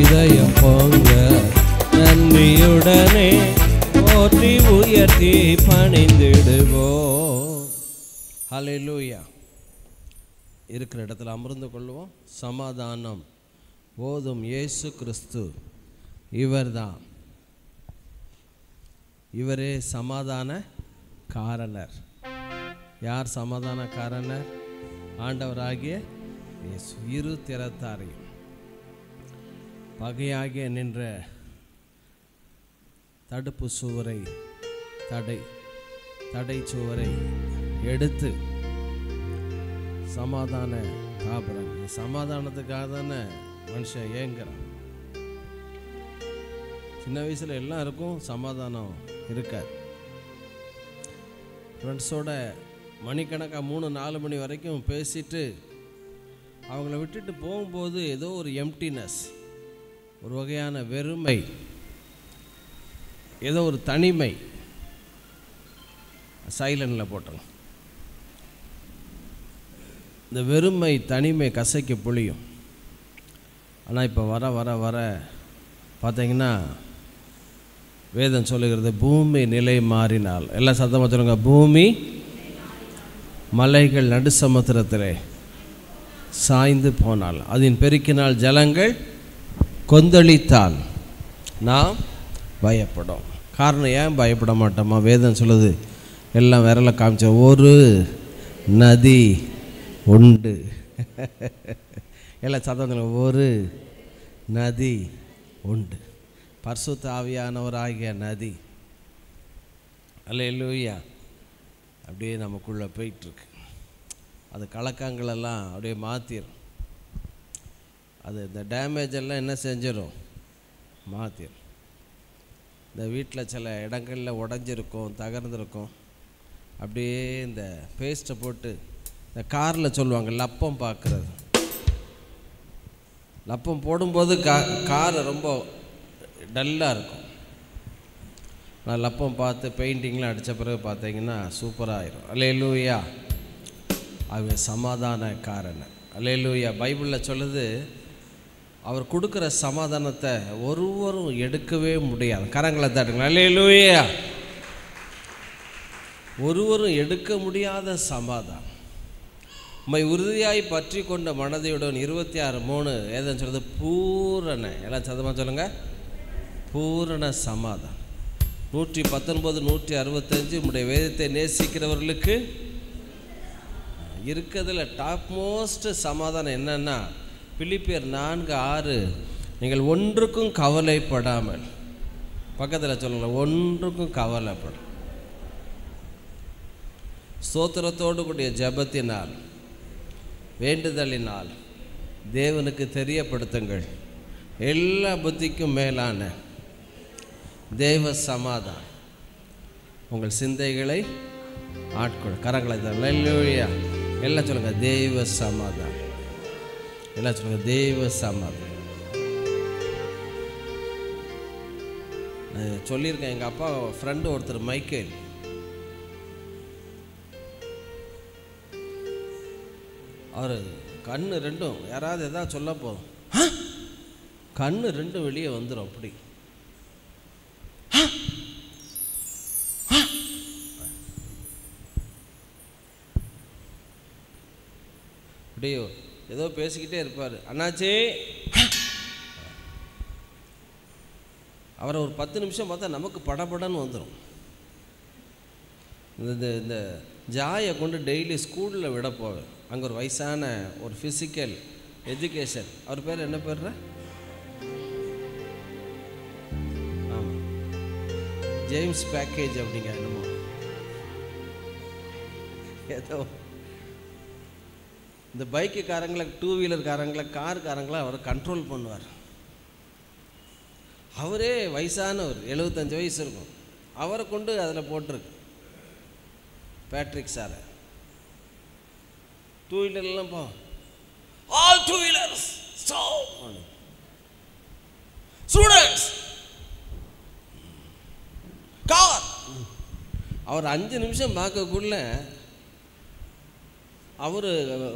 இதயம் பொங்க நன்றியுடனே போற்றி உயர்த்தி பணிந்திடுவோம். ஹல்லேலூயா. இருக்கிற இடத்துல அமர்ந்து கொள்வோம். சமாதானம் போதும் இயேசு கிறிஸ்து இவர்தான். இவரே சமாதான காரணர். யார் சமாதான காரணர்? ஆண்டவராகிய இயேசு. இரு திறத்தாரையும் பகையாகிய நின்ற தடுப்பு சுவரை தடை சுவரை எடுத்து சமாதான காப்புறாங்க. சமாதானத்துக்காக தானே மனுஷன் ஏங்குறான். சின்ன வயசில் எல்லாருக்கும் சமாதானம் இருக்காது. ஃப்ரெண்ட்ஸோட மணிக்கணக்காக 3-4 மணி வரைக்கும் பேசிட்டு அவங்கள விட்டுட்டு போகும்போது ஏதோ ஒரு எம்டினஸ், ஒரு வகையான வெறுமை, ஏதோ ஒரு தனிமை. சைலண்டில் போட்டோம். இந்த வெறுமை தனிமை கசைக்கு புளியும். ஆனால் இப்போ வர வர வர பார்த்தீங்கன்னா வேதம் சொல்லுகிறது, பூமி நிலை மாறினால், எல்லாம் சத்தமாக சொல்லுங்க, பூமி மலைகள் நடு சமுத்திரத்திலே சாய்ந்து போனால், அதன் பெருக்கினால் ஜலங்கள் கொந்தளித்தால் நாம் பயப்படும். காரணம் ஏன் பயப்பட மாட்டோமா? வேதம் சொல்லுது, எல்லாம் விரல காமிச்ச ஒரு நதி உண்டு. எல்லாம் சத்தம், ஒரு நதி உண்டு, பரிசுத்த ஆவியானவராகிய நதி. அல்லேலூயா. அப்படியே நமக்குள்ளே போயிட்டுருக்கு. அது கலக்கங்களெல்லாம் அப்படியே மாற்றிடும். அது இந்த டேமேஜ் எல்லாம் என்ன செஞ்சிடும்? மாற்றிடும். இந்த வீட்டில் சில இடங்களில் உடஞ்சிருக்கும், தகர்ந்துருக்கும். அப்படியே இந்த பேஸ்ட்டை போட்டு இந்த காரில் சொல்லுவாங்க லப்பம் பார்க்குறது. லப்பம் போடும்போது கார் ரொம்ப டல்லாக இருக்கும். நான் லப்பம் பார்த்து பெயிண்டிங்லாம் அடித்த பிறகு பார்த்தீங்கன்னா சூப்பராக ஆயிரும். அல்லேலூயா. அவங்க சமாதான காரணம். அல்லேலூயா. பைபிளில் சொல்லுது, அவர் கொடுக்குற சமாதானத்தை ஒருவரும் எடுக்கவே முடியாது. கரங்களை தட்டுங்க. அல்லேலூயா. ஒருவரும் எடுக்க முடியாத சமாதானம். உம்மை உறுதியாய் பற்றி கொண்ட மனதையுடன் 26:3 ஏதோ சொல்லுது, பூரண, எல்லாம் சதமாக சொல்லுங்க, பூரண சமாதானம். 119, 165 உம்முடைய வேதத்தை நேசிக்கிறவர்களுக்கு இருக்கிறதுல டாப் மோஸ்ட் சமாதானம் என்னன்னா, பிலிப்பியர் 4:6, நீங்கள் ஒன்றுக்கும் கவலைப்படாமல், பக்கத்தில் சொல்லுங்க, ஒன்றுக்கும் கவலைப்பட, ஸ்தோத்திரத்தோடு கூடிய ஜெபத்தினால் வேண்டுதலினால் தேவனுக்கு தெரியப்படுத்துங்கள், எல்லா புத்திக்கும் மேலான தேவ சமாதானம் உங்கள் சிந்தைகளை ஆட்கொள். கரங்களை அல்லேலூயா. எல்லாம் சொல்லுங்க, தேவ சமாதானம். எல்லாம் சொல்லுங்க, தேவ சமாதானம். நான் சொல்லியிருக்கேன், எங்கள் அப்பா ஃப்ரெண்டு ஒருத்தர் மைக்கேல், அவர் கண்ணு ரெண்டும் யாராவது எதாவது சொல்ல போதும் கண்ணு ரெண்டும் வெளியே வந்துடும். அப்படி அப்படியே ஏதோ பேசிக்கிட்டே இருப்பார். அண்ணாச்சே, அவரை ஒரு 10 நிமிஷம் பார்த்தா நமக்கு படபடன்னு வந்துடும். இந்த ஜாயை கொண்டு டெய்லி ஸ்கூலில் விட போவேன். அங்கே ஒரு வயசான ஒரு ஃபிசிக்கல் எஜுகேஷன், அவர் பேர் என்ன பேர்? ஆமாம், ஜேம்ஸ் பேக்கேஜ் அப்படிங்க என்னமோ ஏதோ. இந்த பைக்குக்காரங்களை, 2 வீலர்காரங்களை, காருக்காரங்களை அவர் கண்ட்ரோல் பண்ணுவார். அவரே வயசானவர், 75 வயசு இருக்கும். அவரை கொண்டு அதில் போட்டிருக்கு பேட்ரிக் சார். 2 வீலர்லாம் போ, all 2 wheelers stop, students car. அவர் 5 நிமிஷம் பார்க்கக்குள்ள அவர்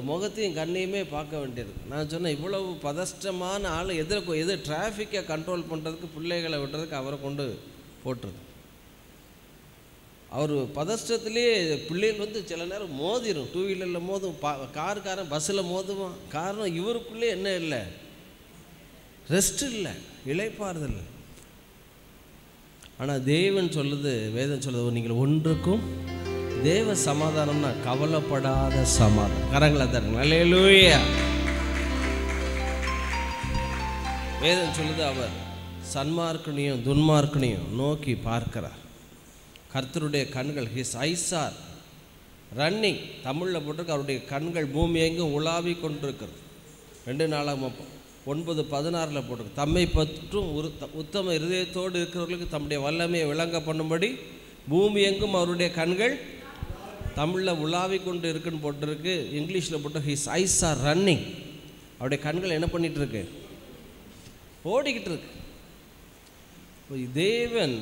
முகத்தையும் கண்ணையுமே பார்க்க வேண்டியது. நான் சொன்னேன், இவ்வளவு பதஷ்டமான ஆள் எது டிராஃபிக்கை கண்ட்ரோல் பண்ணுறதுக்கு, பிள்ளைகளை விடுறதுக்கு அவரை கொண்டு போட்டுருது. அவர் பதஷ்டத்துலேயே பிள்ளைகள் சில நேரம் மோதிடும், டூ வீலரில் மோதும், காருக்காரன் பஸ்ஸில் மோதுவான். காரணம் இவருக்குள்ளே என்ன இல்லை, ரெஸ்ட் இல்லை, இளைப்பாறுதல். ஆனால் தேவன் சொல்லுது, வேதம் சொல்லுது, நீங்கள் ஒன்றுக்கும் தேவ சமாதானம்னா கவலைப்படாத சமாதானம். கரங்களை தருங்க. அல்லேலூயா. வேதம் சொல்லுது, அவர் சன்மார்க்கனையும் துன்மார்க்கனையும் நோக்கி பார்க்கிறார். கர்த்தருடைய கண்கள், ஹிஸ் ஐஸ் ஆர் ரன்னிங், தமிழில் போட்டிருக்கு, அவருடைய கண்கள் பூமி எங்கும் உலாவி கொண்டிருக்கிறது. 2 நாளாகமம் 9:16 போட்டிருக்கு. தம்மை பற்றும் உத்தம இருதயத்தோடு இருக்கிறவர்களுக்கு தம்முடைய வல்லமையை விளங்க பண்ணும்படி பூமி எங்கும் அவருடைய கண்கள், தமிழில் உலாவி கொண்டு இருக்குன்னு போட்டிருக்கு, இங்கிலீஷில் போட்டு ஹிஸ் ஐஸ் ஆர் ரன்னிங். அவருடைய கண்கள் என்ன பண்ணிகிட்ருக்கு, ஓடிக்கிட்டு இருக்கு. தேவன்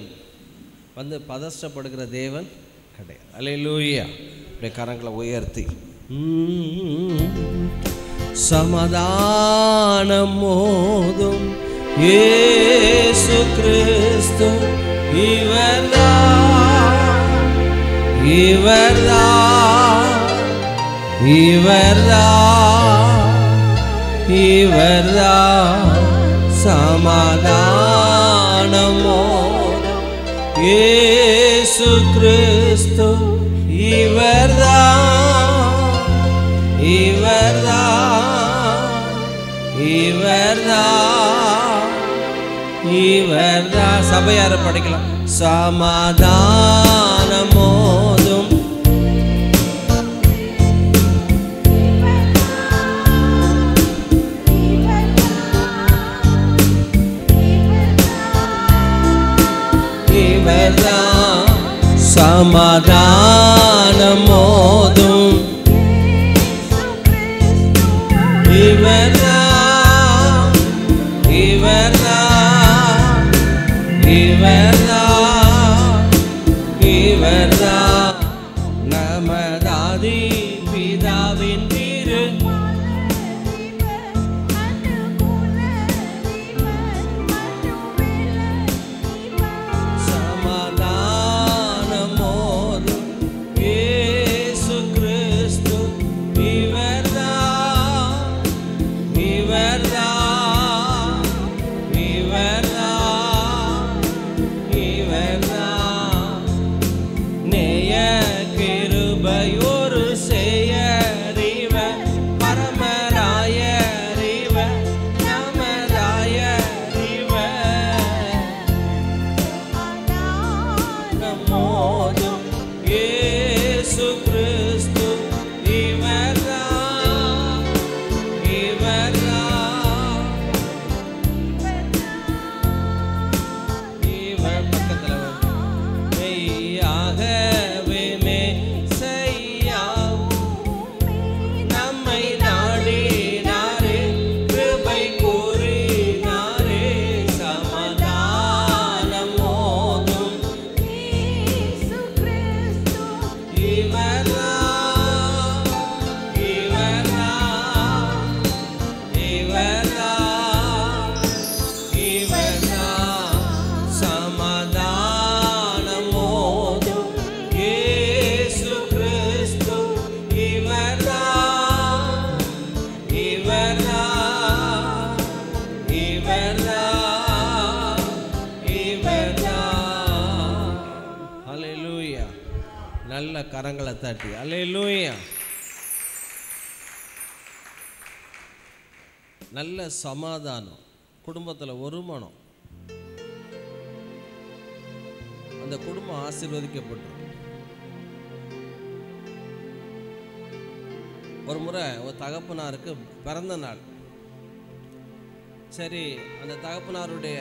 பதஷ்டப்படுகிற தேவன் கிடையாது. அல்லேலூயா. அப்படியே கரங்களை உயர்த்தி சமாதானம் மோதும் இயேசு கிறிஸ்து இவர்தான் சமாதானம் மோதும் இயேசு கிறிஸ்து இவர்தான். சபையார படிக்கலாம். சமாதானம் மோதும் இவர்தான், சமாதானம் மோதும் இவர்தான், இவர்தான், இவர்தான், இவர்தான். நமதாதி பிதாவின் திரு சமாதானம் மோதும் இயேசு கிறிஸ்து இவர்தான், இவர்தான், இவர்தான், இவர்தான். நேய கிருபையொரு செயறிவ பரமராயறிவ நமராயறிவ மோதும் இயேசு கிறிஸ்து இவர்தான், இவர்தான், இவர். பக்கத்துல மெய்யாகவே மெய்யாவும் நம்மை நாடினாரே, கிருபை கூறினாரே. சமாதானம் மோதும் இவர்தான், இவர்தான், இவர்தான், இவர்தான். சமாதானம் மோதும் இயேசு கிறிஸ்து இவர்தான், இவர்தான், இவர்தான், இவர்தான். அல்லேலூயா. நல்ல கரங்களை தட்டி அல்லேலூயா. நல்ல சமாதானம், குடும்பத்தில் ஒரு மனம், அந்த குடும்பம் ஆசீர்வதிக்கப்பட்டிருக்கும். ஒரு முறை ஒரு தகப்பனாருக்கு பிறந்த நாள். சரி, அந்த தகப்பனாருடைய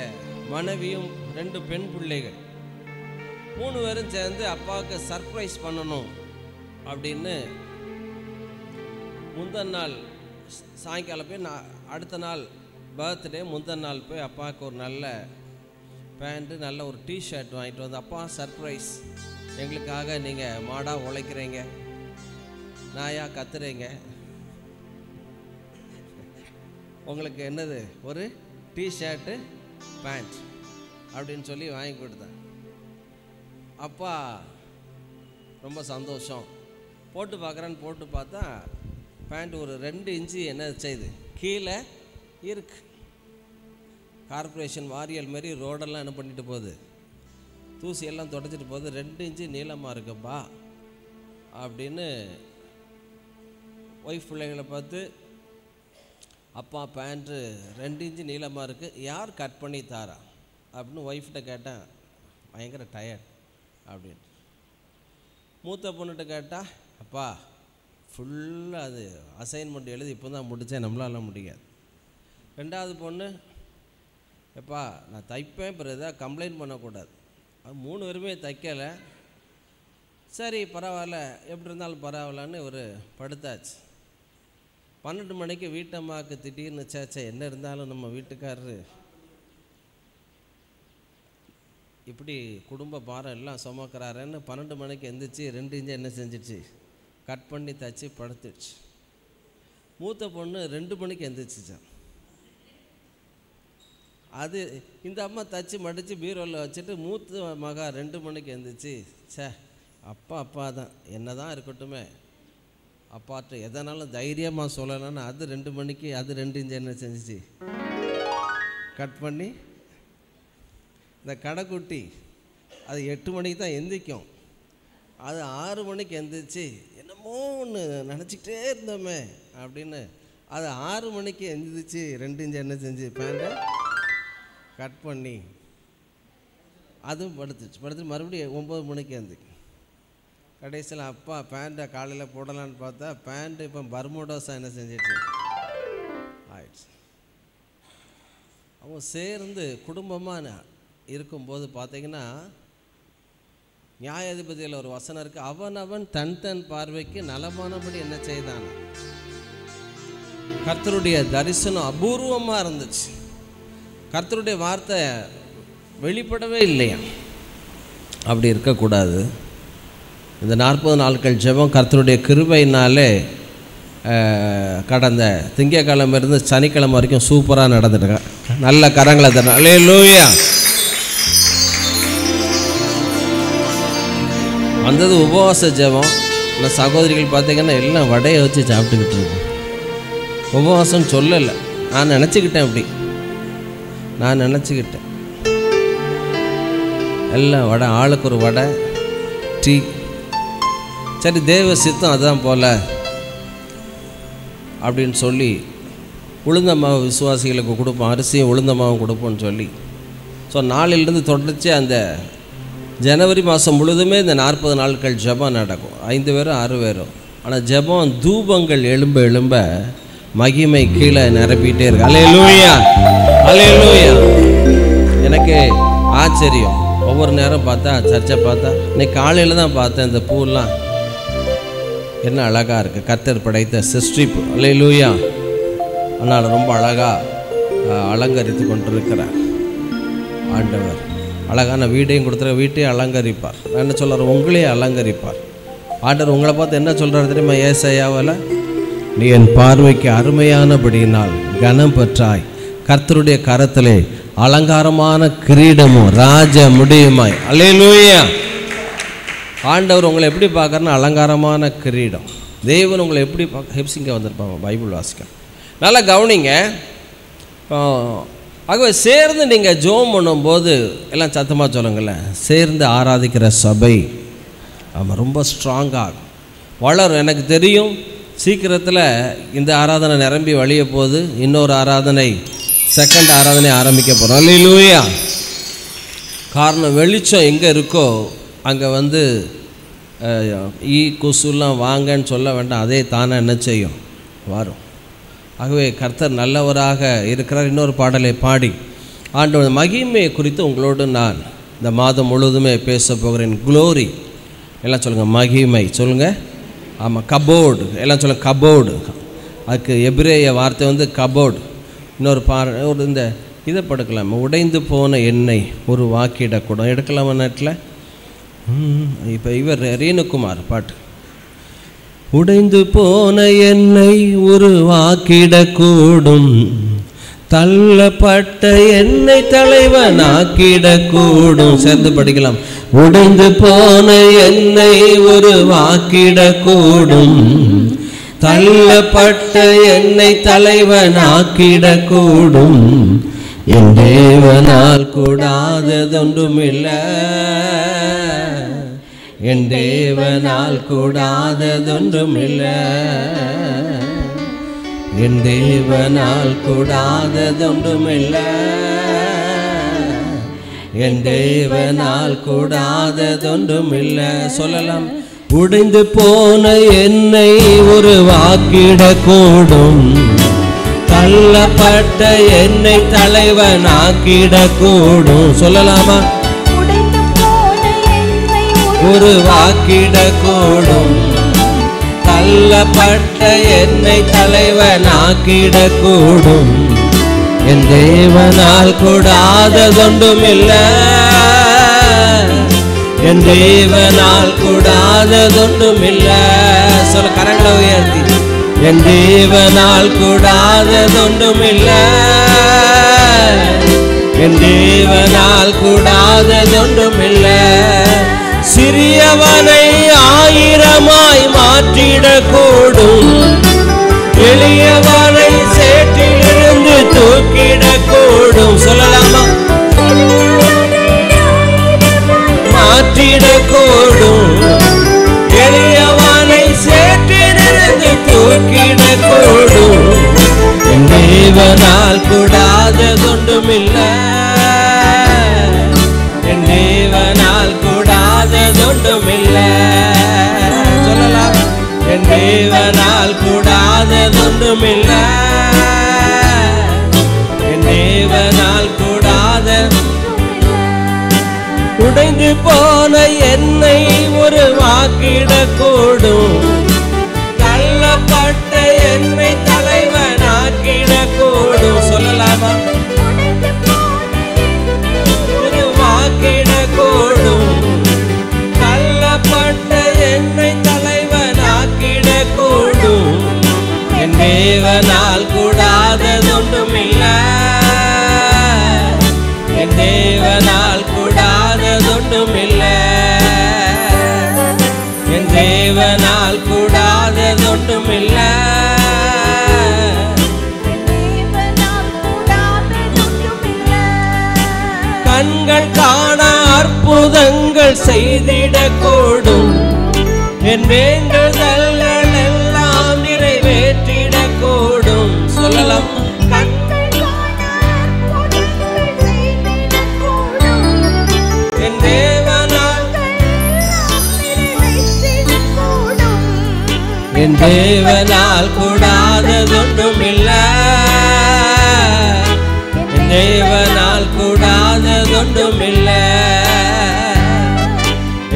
மனைவியும் 2 பெண் பிள்ளைகள் 3 பேரும் சேர்ந்து அப்பாவுக்கு சர்ப்ரைஸ் பண்ணணும் அப்படின்னு முந்தின நாள் சாயங்காலம் போய் அடுத்த நாள் பர்த்டே முந்தின நாள் போய் அப்பாவுக்கு ஒரு நல்ல பேண்ட்டு நல்ல ஒரு டிஷர்ட் வாங்கிட்டு வந்து, அப்பா சர்ப்ரைஸ், எங்களுக்காக நீங்கள் மாடாக உழைக்கிறீங்க, நாயா கத்துறீங்க, உங்களுக்கு என்னது ஒரு டிஷர்ட்டு பேண்ட் அப்படின்னு சொல்லி வாங்கி கொடுத்தேன். அப்பா ரொம்ப சந்தோஷம். போட்டு பார்க்குறேன்னு போட்டு பார்த்தா பேண்ட் ஒரு 2 இன்ச்சு என்ன செய்யுது கீழே இருக்கு. கார்பரேஷன் வாரியல் மாரி ரோடெல்லாம் என்ன பண்ணிட்டு போகுது, தூசியெல்லாம் தொடச்சிட்டு போகுது. 2 இன்ச்சு நீளமாக இருக்குப்பா அப்படின்னு ஒய்ஃப் பிள்ளைகளை பார்த்து, அப்பா பேண்ட்டு 2 இன்ச்சு நீளமாக இருக்குது, யார் கட் பண்ணி தாரா அப்படின்னு ஒய்ஃப்கிட்ட கேட்டேன். பயங்கர டயர்ட் அப்படின்னு. மூத்த பொண்ணுகிட்ட கேட்டால், அப்பா ஃபுல்லாக அது அசைன்மெண்ட் எழுதி இப்போ தான் முடித்தேன், நம்மளால முடியாது. 2வது பொண்ணு, எப்பா நான் தைப்பேன், பிறகு எதாவது கம்ப்ளைண்ட் பண்ணக்கூடாது. 3 பேருமே தைக்கலை. சரி பரவாயில்ல, எப்படி இருந்தாலும் பரவாயில்லன்னு ஒரு படுத்தாச்சு. 12 மணிக்கு வீட்டம்மாவுக்கு திடீர்னு சேச்சே என்ன இருந்தாலும் நம்ம வீட்டுக்காரரு இப்படி குடும்ப பாரம் எல்லாம் சுமக்கிறாருன்னு 12 மணிக்கு எந்திரிச்சு 2 இன்ச்சு என்ன செஞ்சிடுச்சு கட் பண்ணி தச்சு படுத்துடுச்சு. மூத்த பொண்ணு 2 மணிக்கு எந்திரிச்சிச்சான். அது இந்த அம்மா தச்சு மடித்து பீரோவில் வச்சுட்டு மூத்த மகா 2 மணிக்கு எந்திரிச்சு, சே அப்பா தான் என்ன தான் இருக்கட்டுமே, அப்பாட்ட எதனாலும் தைரியமாக சொல்லலான்னு அது 2 மணிக்கு அது 2 இன்ச்சு என்ன செஞ்சிச்சு கட் பண்ணி. இந்த கடைக்குட்டி அது 8 மணிக்கு தான் எந்திரிக்கும், அது 6 மணிக்கு எந்திரிச்சு என்னமோ ஒன்று நினச்சிக்கிட்டே இருந்தோமே அப்படின்னு அது 6 மணிக்கு எந்திரிச்சு 2 இன்ச்சு என்ன செஞ்சு பேண்ட்டை கட் பண்ணி அதுவும் படுத்துட்டு மறுபடியும் 9 மணிக்கு எந்திரிக்கும். கடைசியில் அப்பா பேண்ட்டை காலையில் போடலான்னு பார்த்தா பேண்ட்டு இப்போ பர்முடோஸாக என்ன செஞ்சிட்டு ஆயிடுச்சு. அவங்க சேர்ந்து குடும்பமாக இருக்கும்போது பார்த்தீங்கன்னா நியாயாதிபதியில் ஒரு வசனம் இருக்குது, அவன் தன் பார்வைக்கு நலமானபடி என்ன செய்தான். கர்த்தருடைய தரிசனம் அபூர்வமாக இருந்துச்சு. கர்த்தருடைய வார்த்தை வெளிப்படவே இல்லையா. அப்படி இருக்கக்கூடாது. இந்த 40 நாட்கள் ஜெபம் கர்த்தருடைய கிருபையினாலே கடந்த திங்கட்கிழமை இருந்து சனிக்கிழமை வரைக்கும் சூப்பராக நடந்துட்டுருக்கேன். நல்ல கரங்களை தரணும். அல்லேலூயா. வந்தது உபவாச ஜெபம். இந்த சகோதரிகள் பார்த்தீங்கன்னா எல்லாம் வடையை வச்சு சாப்பிட்டுக்கிட்டு இருக்கோம். உபவாசம் சொல்லலை, நான் நினச்சிக்கிட்டேன். அப்படி நான் நினச்சிக்கிட்டேன் எல்லாம் வடை, ஆளுக்கு ஒரு வடை, டீ. சரி தேவ சித்தம் அதுதான் போல் அப்படின்னு சொல்லி உளுந்த மாவு விசுவாசிகளுக்கு கொடுப்போம், அரிசியும் உளுந்த மாவும் கொடுப்போம்னு சொல்லி. ஸோ நாளிலிருந்து தொடர்ச்சி அந்த ஜனவரி மாதம் முழுதுமே இந்த 40 நாட்கள் ஜெபம் நடக்கும். 5 பேரும் 6 பேரும். ஆனால் ஜெபம் தூபங்கள் எழும்ப மகிமை கீழே நிரப்பிட்டே இருக்கு. அல்லேலூயா, அல்லேலூயா. எனக்கு ஆச்சரியம். ஒவ்வொரு நேரம் பார்த்தா சர்ச்சை பார்த்தா, இன்னைக்கு காலையில் தான் பார்த்தேன் இந்த பூவெல்லாம் என்ன அழகாக இருக்குது. கர்த்தர் படைத்த சிருஷ்டிப்பு. அல்லேலூயா. ஆனால் ரொம்ப அழகாக அலங்கரித்து கொண்டிருக்கிறார் ஆண்டவர். அழகான வீட்டையும் கொடுத்துருக்க, வீட்டையும் அலங்கரிப்பார். நான் என்ன சொல்கிறேன், உங்களையே அலங்கரிப்பார் ஆண்டவர். உங்களை பார்த்து என்ன சொல்கிறார் தெரியுமா? ஏசாயாவில், நீ என் பார்வைக்கு அருமையானபடியினால் கனம் பெற்றாய், கர்த்தருடைய கரத்திலே அலங்காரமான கிரீடமும் ராஜ முடியுமாய். அல்லேலூயா. ஆண்டவர் உங்களை எப்படி பார்க்குறேன்னா அலங்காரமான கிரீடம். தேவன் உங்களை எப்படி ஹெப்சிங்க வந்திருப்பாங்க பைபிள் வாசிக்க. நல்லா கவனிங்க. ஆகவே சேர்ந்து நீங்கள் ஜெபம் பண்ணும்போது எல்லாம் சத்தமாக சொல்லுங்களேன், சேர்ந்து ஆராதிக்கிற சபை ஆமாம் ரொம்ப ஸ்ட்ராங்காகும், வளரும். எனக்கு தெரியும் சீக்கிரத்தில் இந்த ஆராதனை நிரம்பி வழிய போது இன்னொரு ஆராதனை, செகண்ட் ஆராதனை ஆரம்பிக்க போகிறோம். அல்லேலூயா. காரணம் வெளிச்சம் எங்கே இருக்கோ அங்கே கொசுலாம் வாங்கன்னு சொல்ல வேண்டாம், அதே தானே என்ன செய்யும், வரும். ஆகவே கர்த்தர் நல்லவராக இருக்கிறார். இன்னொரு பாடலை பாடி ஆண்டவர் மகிமையை குறித்து உங்களோடு நான் இந்த மாதம் முழுவதுமே பேச போகிறேன். க்ளோரி எல்லாம் சொல்லுங்கள், மகிமை சொல்லுங்கள். ஆமாம், கபோர்டு எல்லாம் சொல்லுங்கள், கபோர்டு. அதுக்கு எபிரேய வார்த்தை கபோர்டு. இன்னொரு ஒரு இந்த இதை படுக்கலாம், உடைந்து போன எண்ணெய் ஒரு வாக்கிடக்கூடும் எடுக்கலாமா நேட்டில். இப்போ இவர் ரேணுகுமார் பாட்டு உடைந்து போன என்னை உருவாக்கிடக்கூடும், தள்ளப்பட்ட என்னை தலைவனாக்கிடக்கூடும். சேர்ந்து படிக்கலாம். உடைந்து போன என்னை உருவாக்கிடக்கூடும், தள்ளப்பட்ட என்னை தலைவனாக்கிடக்கூடும். என் தேவனால் கூடாததொன்றுமில்லை, என் தேவனால் கூடாததொன்றுமில்லை, என் தேவனால் கூடாததொன்றுமில்லை, என் தேவனால் கூடாததொன்றுமில்லை. சொல்லலாம். உடைந்து போன என்னை உருவாக்கிடக்கூடும், தள்ளப்பட்ட என்னை தலைவனாக்கிடக்கூடும். சொல்லலாமா? உருவாக்கிடக்கூடும், தள்ளப்பட்ட என்னை தலைவனாக்கிடக்கூடும். என் தேவனால் கூடாததொன்றுமில்லை, என் தேவனால் கூடாததொன்றுமில்லை. சொல்ல கரங்களை உயர்த்தி. என் தேவனால் கூடாததொன்றுமில்லை, என் தேவனால் கூடாததொன்றுமில்லை. சிறியவனை ஆயிரமாய் மாற்றிடக்கூடும், எளியவனை சேற்றிலிருந்து தூக்கிடக்கூடும். சொல்லலாமா? மாற்றிடக்கூடும், எளியவனை சேற்றிலிருந்து தூக்கிடக்கூடும். என் தேவனால் கூடாததொன்றுமில்லை, என் தேவனால் கூடாததொன்றுமில்லை. சொல்லலாம். என் தேவனால் கூடாததொன்றுமில்லை, என் தேவனால் கூடாத. உடைந்து போன என்னை உருவாக்கிடக்கூடும், தள்ளப்பட்ட என்னை தலைவனாக்கிடக்கூடும். சொல்லலாமா? உருவாக்கிடக்கூடும், தள்ளப்பட்ட என்னை தலைவனாக்கிடக்கூடும். என் தேவனால் கூடாததொன்றுமில்லை, என் தேவனால் கூடாததொன்றுமில்லை, என் தேவனால் கூடாததொன்றுமில்லை. கண்கள் காண அற்புதங்கள் செய்திடக்கூடும், என் வேண்டுதல்கள் எல்லாம் நிறைவேற்றிடக்கூடும். சொல்லலாம். என் தேவனால், என் தேவனால் கூடாததொன்றுமில்லை, என் தேவனால் கூடாததொன்றுமில்லை,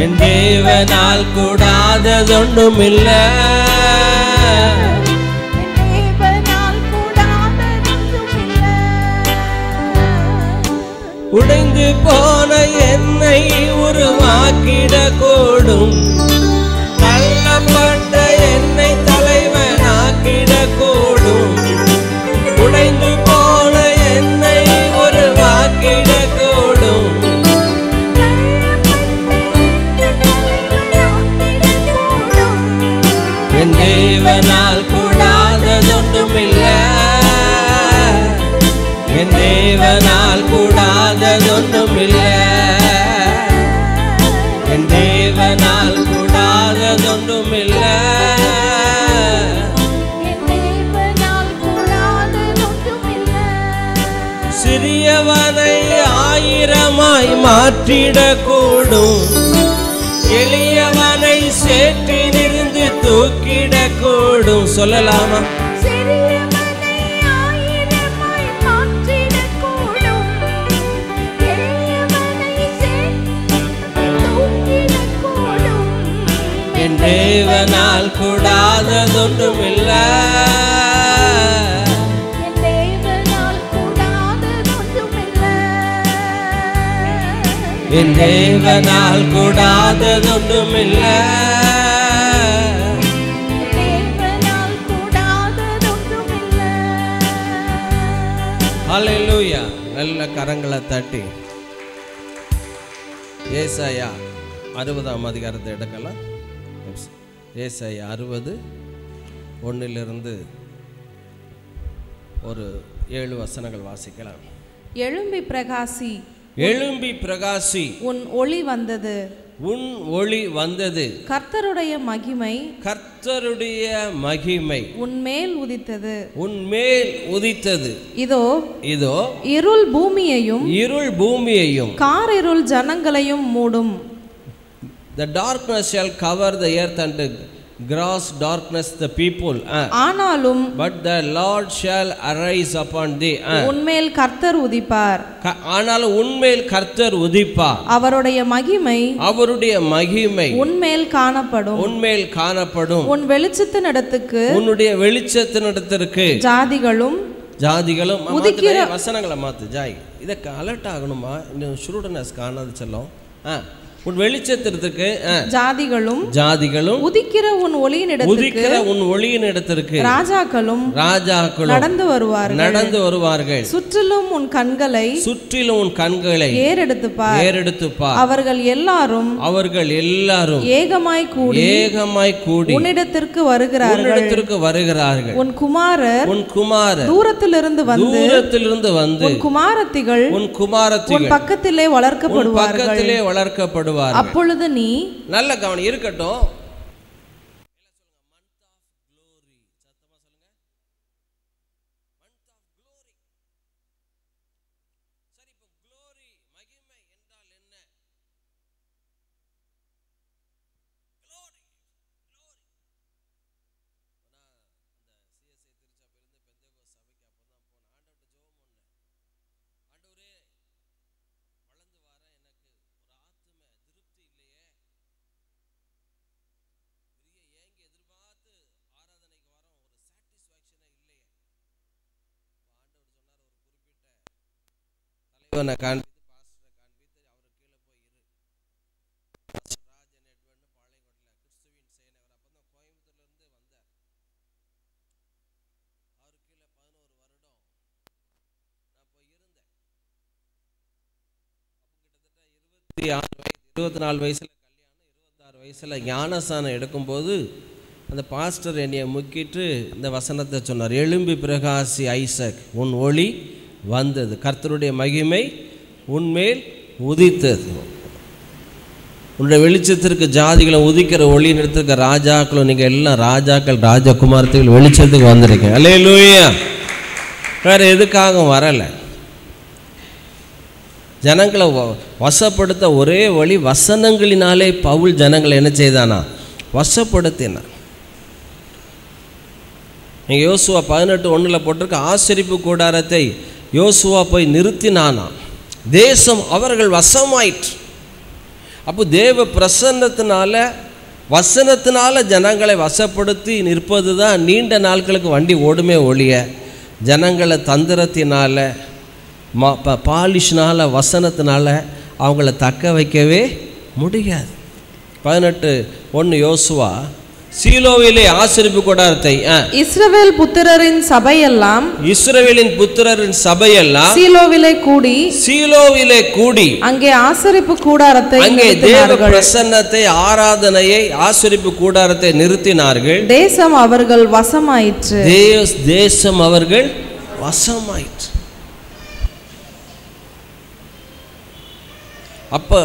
என் தேவனால் கூடாததொன்றுமில்லை. உடைந்து போன என்னை உருவாக்கிடக்கூடும், தள்ளப்பட்ட என்னை தலைவனாக்கிடக்கூடும். உடைந்து போன என்னை உருவாக்கிடக்கூடும், என் தேவனால் கூடாததொன்றுமில்லை, என் தேவனால் கூடாததொன்றுமில்லை, என் தேவனால் கூடாததொன்றுமில்லை. சிறியவனை ஆயிரமாய் மாற்றிடக்கூடும், எளியவனை சேற்றிலிருந்து தூக்கிடக்கூடும். சொல்லலாமா? என் தேவனால் கூடாததொன்றுமில்லை, என் தேவனால் கூடாததொன்றுமில்லை, ஹல்லேலூயா. நல்ல கரங்களை தட்டி ஏசாயா 60ஆம் அதிகாரத்தை எடுக்கலாம். ஏசாயா 60:1 ஒரு 7 வசனங்கள் வாசிக்கலாம். எழும்பி பிரகாசி, எழும்பி பிரகாசி, உன் ஒளி வந்தது, உன் ஒளி வந்தது, கர்த்தருடைய மகிமை, கர்த்தருடைய மகிமை உன்மேல் உதித்தது, உன்மேல் உதித்தது. இதோ இதோ இருள் பூமியையும், இருள் பூமியையும், காரிருள் ஜனங்களையும் மூடும். The darkness shall cover the earth and gross darkness the people. ஆனாலும் But the Lord shall arise upon thee. உன்மேல் கர்த்தர் உதிப்பார். ஆனாலும் உன்மேல் கர்த்தர் உதிப்பார். அவருடைய மகிமை, அவருடைய மகிமை உன்மேல் காணப்படும். உன்மேல் காணப்படும். உன் வெளிச்சத்தினிடத்துக்கு, உன்னுடைய வெளிச்சத்தினிடத்திற்கு ஜாதிகளும் உதிக்கிற வசனங்களை மாத்து. ஜாய் இதை அலர்ட் ஆகணுமா? இன்னும் ஷூடனஸ் காணாது செல்லும். உன் வெளிச்சத்திற்கு ஜாதிகளும் உதிக்கிற உன் ஒளியின் இடத்திற்கு ராஜாக்களும் நடந்து வருவார்கள். சுற்றிலும் உன் கண்களை ஏறெடுத்துப்பார். அவர்கள் எல்லாரும் ஏகமாய் கூடி உன்னிடத்திற்கு வருகிறார்கள். உன் குமாரர் தூரத்திலிருந்து வந்து உன் குமாரத்திகள் உன் பக்கத்திலே வளர்க்கப்படுவார்கள். அப்பொழுது நீ நல்ல கவனம் இருக்கட்டும். வயசுல கல்யாணம், 26 வயசுல ஞானஸ்நானம் எடுக்கும்போது அந்த பாஸ்டர் என்னைய முக்கிட்டு இந்த வசனத்தை சொன்னார். எழும்பி பிரகாசி ஐசக், உன் ஒளி வந்தது, கர்த்தருடைய மகிமை உன்மேல் உதித்தது. உன்னுடைய வெளிச்சத்திற்கு ஜாதிகளும் உதிக்கிற ஒளி நிறுத்திருக்க ராஜாக்களும், நீங்கள் எல்லாம் ராஜாக்கள் ராஜகுமாரத்தில் வெளிச்சத்துக்கு வந்திருக்கீங்க. அல்லேலூயா. வேற எதுக்காக வரலை. ஜனங்களை வசப்படுத்த ஒரே வழி வசனங்களினாலே பவுல் ஜனங்களை என்ன செய்தானா? வசப்படுத்தினான். நீங்கள் யோசுவா 18:1 போட்டிருக்க ஆசரிப்பு கூடாரத்தை யோசுவா போய் நிறுத்தினானா. தேசம் அவர்கள் வசமாயிற்று. அப்போ தேவ பிரசன்னத்தினால வசனத்தினால ஜனங்களை வசப்படுத்தி நிற்பது தான் நீண்ட நாட்களுக்கு வண்டி ஓடுமே ஒழிய ஜனங்களை தந்திரத்தினால பாலிஷ்னால வசனத்தினால அவங்கள தக்க வைக்கவே முடியாது. 18:1 யோசுவா சீலோவிலே ஆசரிப்பு கூடாரத்தை இஸ்ரவேலின் புத்திரரின் சபையெல்லாம் சீலோவிலே கூடி அங்கே ஆசரிப்பு கூடாரத்தை, அங்கே தேவ பிரசன்னத்தை, ஆராதனையை, ஆசரிப்பு கூடாரத்தை நிறுத்தினார்கள். தேசம் அவர்கள் வசமாயிற்று. தேசம் அவர்கள் வசமாயிற்று. அப்போ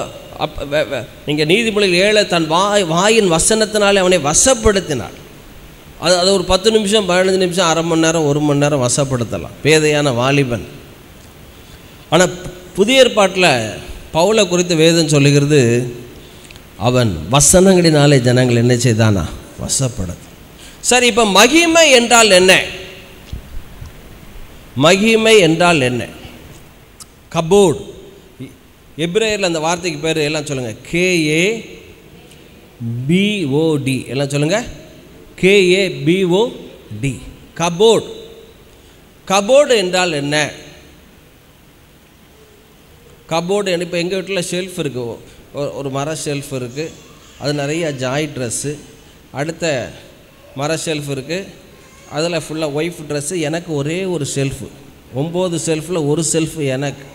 நீங்கள் நீதிமொழிகள் 7 தன் வாயின் வசனத்தினாலே அவனை வசப்படுத்தினார். அது ஒரு 10 நிமிஷம் 15 நிமிஷம், அரை மணி நேரம், 1 மணி நேரம் வசப்படுத்தலாம் பேதையான வாலிபன். ஆனால் புதிய ஏற்பாட்டில் பவுலை குறித்து வேதம் சொல்லுகிறது, அவன் வசனங்களினாலே ஜனங்கள் என்ன செய்தானா? வசப்படுது. சரி, இப்போ மகிமை என்றால் என்ன? மகிமை என்றால் என்ன? கபோட். எபிரேயரில் அந்த வார்த்தைக்கு பேர் எல்லாம் சொல்லுங்கள். KABOD. எல்லாம் சொல்லுங்கள். KABOD. கபோர்டு. கபோர்டு என்றால் என்ன? கபோர்டு இப்போ எங்கள் வீட்டில் ஷெல்ஃப் இருக்குது, ஒரு மர ஷெல்ஃப் இருக்குது, அது நிறைய ஜாய் ட்ரெஸ்ஸு. அடுத்த மர ஷெல்ஃப் இருக்குது, அதில் ஃபுல்லாக ஒய்ஃப் ட்ரெஸ்ஸு. எனக்கு ஒரே ஒரு ஷெல்ஃபு, 9 செல்ஃபில் ஒரு செல்ஃபு எனக்கு.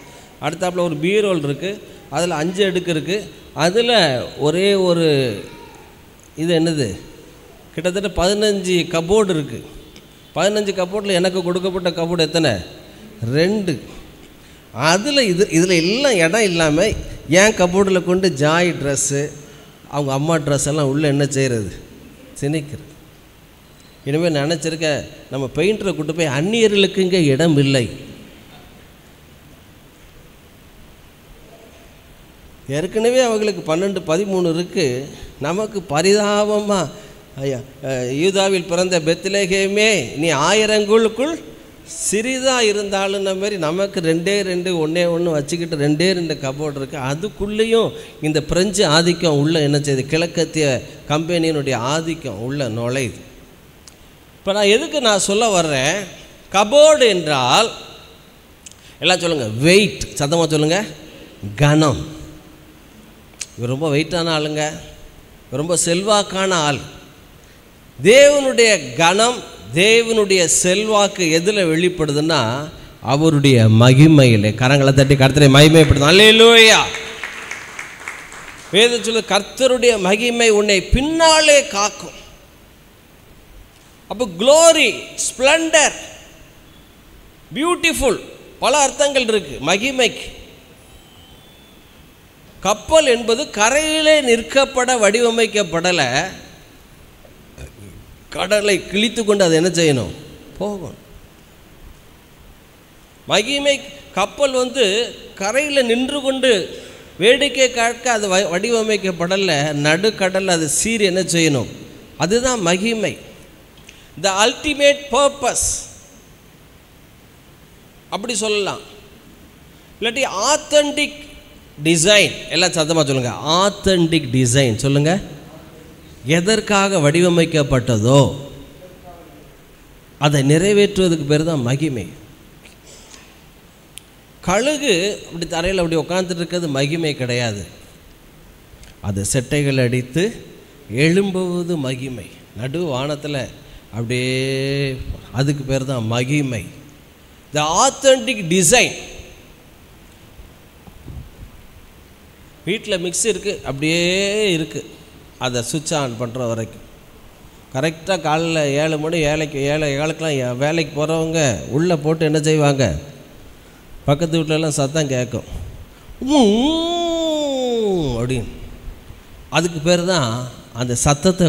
அடுத்தாப்பில் ஒரு பீரோல் இருக்குது, அதில் 5 அடுக்கு இருக்குது. அதில் ஒரே ஒரு இது என்னது, கிட்டத்தட்ட 15 கபோர்டு இருக்குது. 15 கபோர்டில் எனக்கு கொடுக்கப்பட்ட கபோர்டு எத்தனை? 2. அதில் இதில் எல்லாம் இடம் இல்லாமல் என் கபோர்டில் கொண்டு ஜாய் ட்ரெஸ்ஸு, அவங்க அம்மா ட்ரெஸ் எல்லாம் உள்ளே என்ன செய்கிறது, திணிக்கிறது. இனிமேல் நினச்சிருக்க, நம்ம பெயிண்டரை கூட்டு போய் அந்நியர்களுக்கு இங்கே இடம் இல்லை. ஏற்கனவே அவங்களுக்கு 12, 13 இருக்குது. நமக்கு பரிதாபமாக, ஐயா யூதாவில் பிறந்த பெத்லகேமே நீ 1000ங்களுக்குள் சிறிதாக இருந்தாலும் மாதிரி நமக்கு 2 1 வச்சுக்கிட்டு 2 கபோர்டு இருக்குது. அதுக்குள்ளேயும் இந்த பிரெஞ்சு ஆதிக்கம் உள்ள என்ன செய்யுது, கிழக்கத்திய கம்பெனியினுடைய ஆதிக்கம் உள்ள நுழையுது. இப்போ நான் எதுக்கு நான் சொல்ல வர்றேன், கபோர்டு என்றால் எல்லாம் சொல்லுங்கள், வெயிட், சத்தமாக சொல்லுங்கள், கனம். இவர் ரொம்ப வெயிட்டான ஆளுங்க, ரொம்ப செல்வாக்கான ஆள். தேவனுடைய கனம், தேவனுடைய செல்வாக்கு எதில் வெளிப்படுதுன்னா அவருடைய மகிமையிலே. கரங்களை தட்டி கர்த்தரை மகிமைப்படுத்தும். அல்லேலூயா. வேதம் சொல்லுது, கர்த்தருடைய மகிமை உன்னை பின்னாலே காக்கும். அப்போ க்ளோரி, ஸ்ப்ளண்டர், பியூட்டிஃபுல், பல அர்த்தங்கள் இருக்கு மகிமைக்கு. கப்பல் என்பது கரையிலே நிற்கப்பட வடிவமைக்கப்படலை, கடலை கிழித்து கொண்டு அது என்ன செய்யணும், போகணும். மகிமை கப்பல் கரையில் நின்று கொண்டு வேடிக்கை காக்க அது வடிவமைக்கப்படலை, நடுக்கடல் அது சீர் என்ன செய்யணும், அதுதான் மகிமை. த அல்டிமேட் பர்பஸ் அப்படி சொல்லலாம். இல்லாட்டி ஆத்தென்டிக் டிசைன். எல்லாம் சத்தமாக சொல்லுங்கள், ஆத்தென்டிக் டிசைன் சொல்லுங்கள். எதற்காக வடிவமைக்கப்பட்டதோ அதை நிறைவேற்றுவதுக்கு பேர் தான் மகிமை. கழுகு அப்படி தரையில் அப்படி உட்காந்துட்டு இருக்கிறது மகிமை கிடையாது. அது செட்டைகள் அடித்து எழும்புவது மகிமை. நடு வானத்தில் அப்படியே, அதுக்கு பேர் தான் மகிமை. த ஆத்தென்டிக் டிசைன். வீட்டில் மிக்ஸி இருக்குது, அப்படியே இருக்குது, அதை சுவிட்ச் ஆன் பண்ணுற வரைக்கும். கரெக்டாக காலையில் 7 மணி 7:00 வேலைக்கு போகிறவங்க உள்ளே போட்டு என்ன செய்வாங்க, பக்கத்து வீட்டிலலாம் சத்தம் கேட்கும் அப்படின்னு. அதுக்கு பேர் தான் அந்த சத்தத்தை,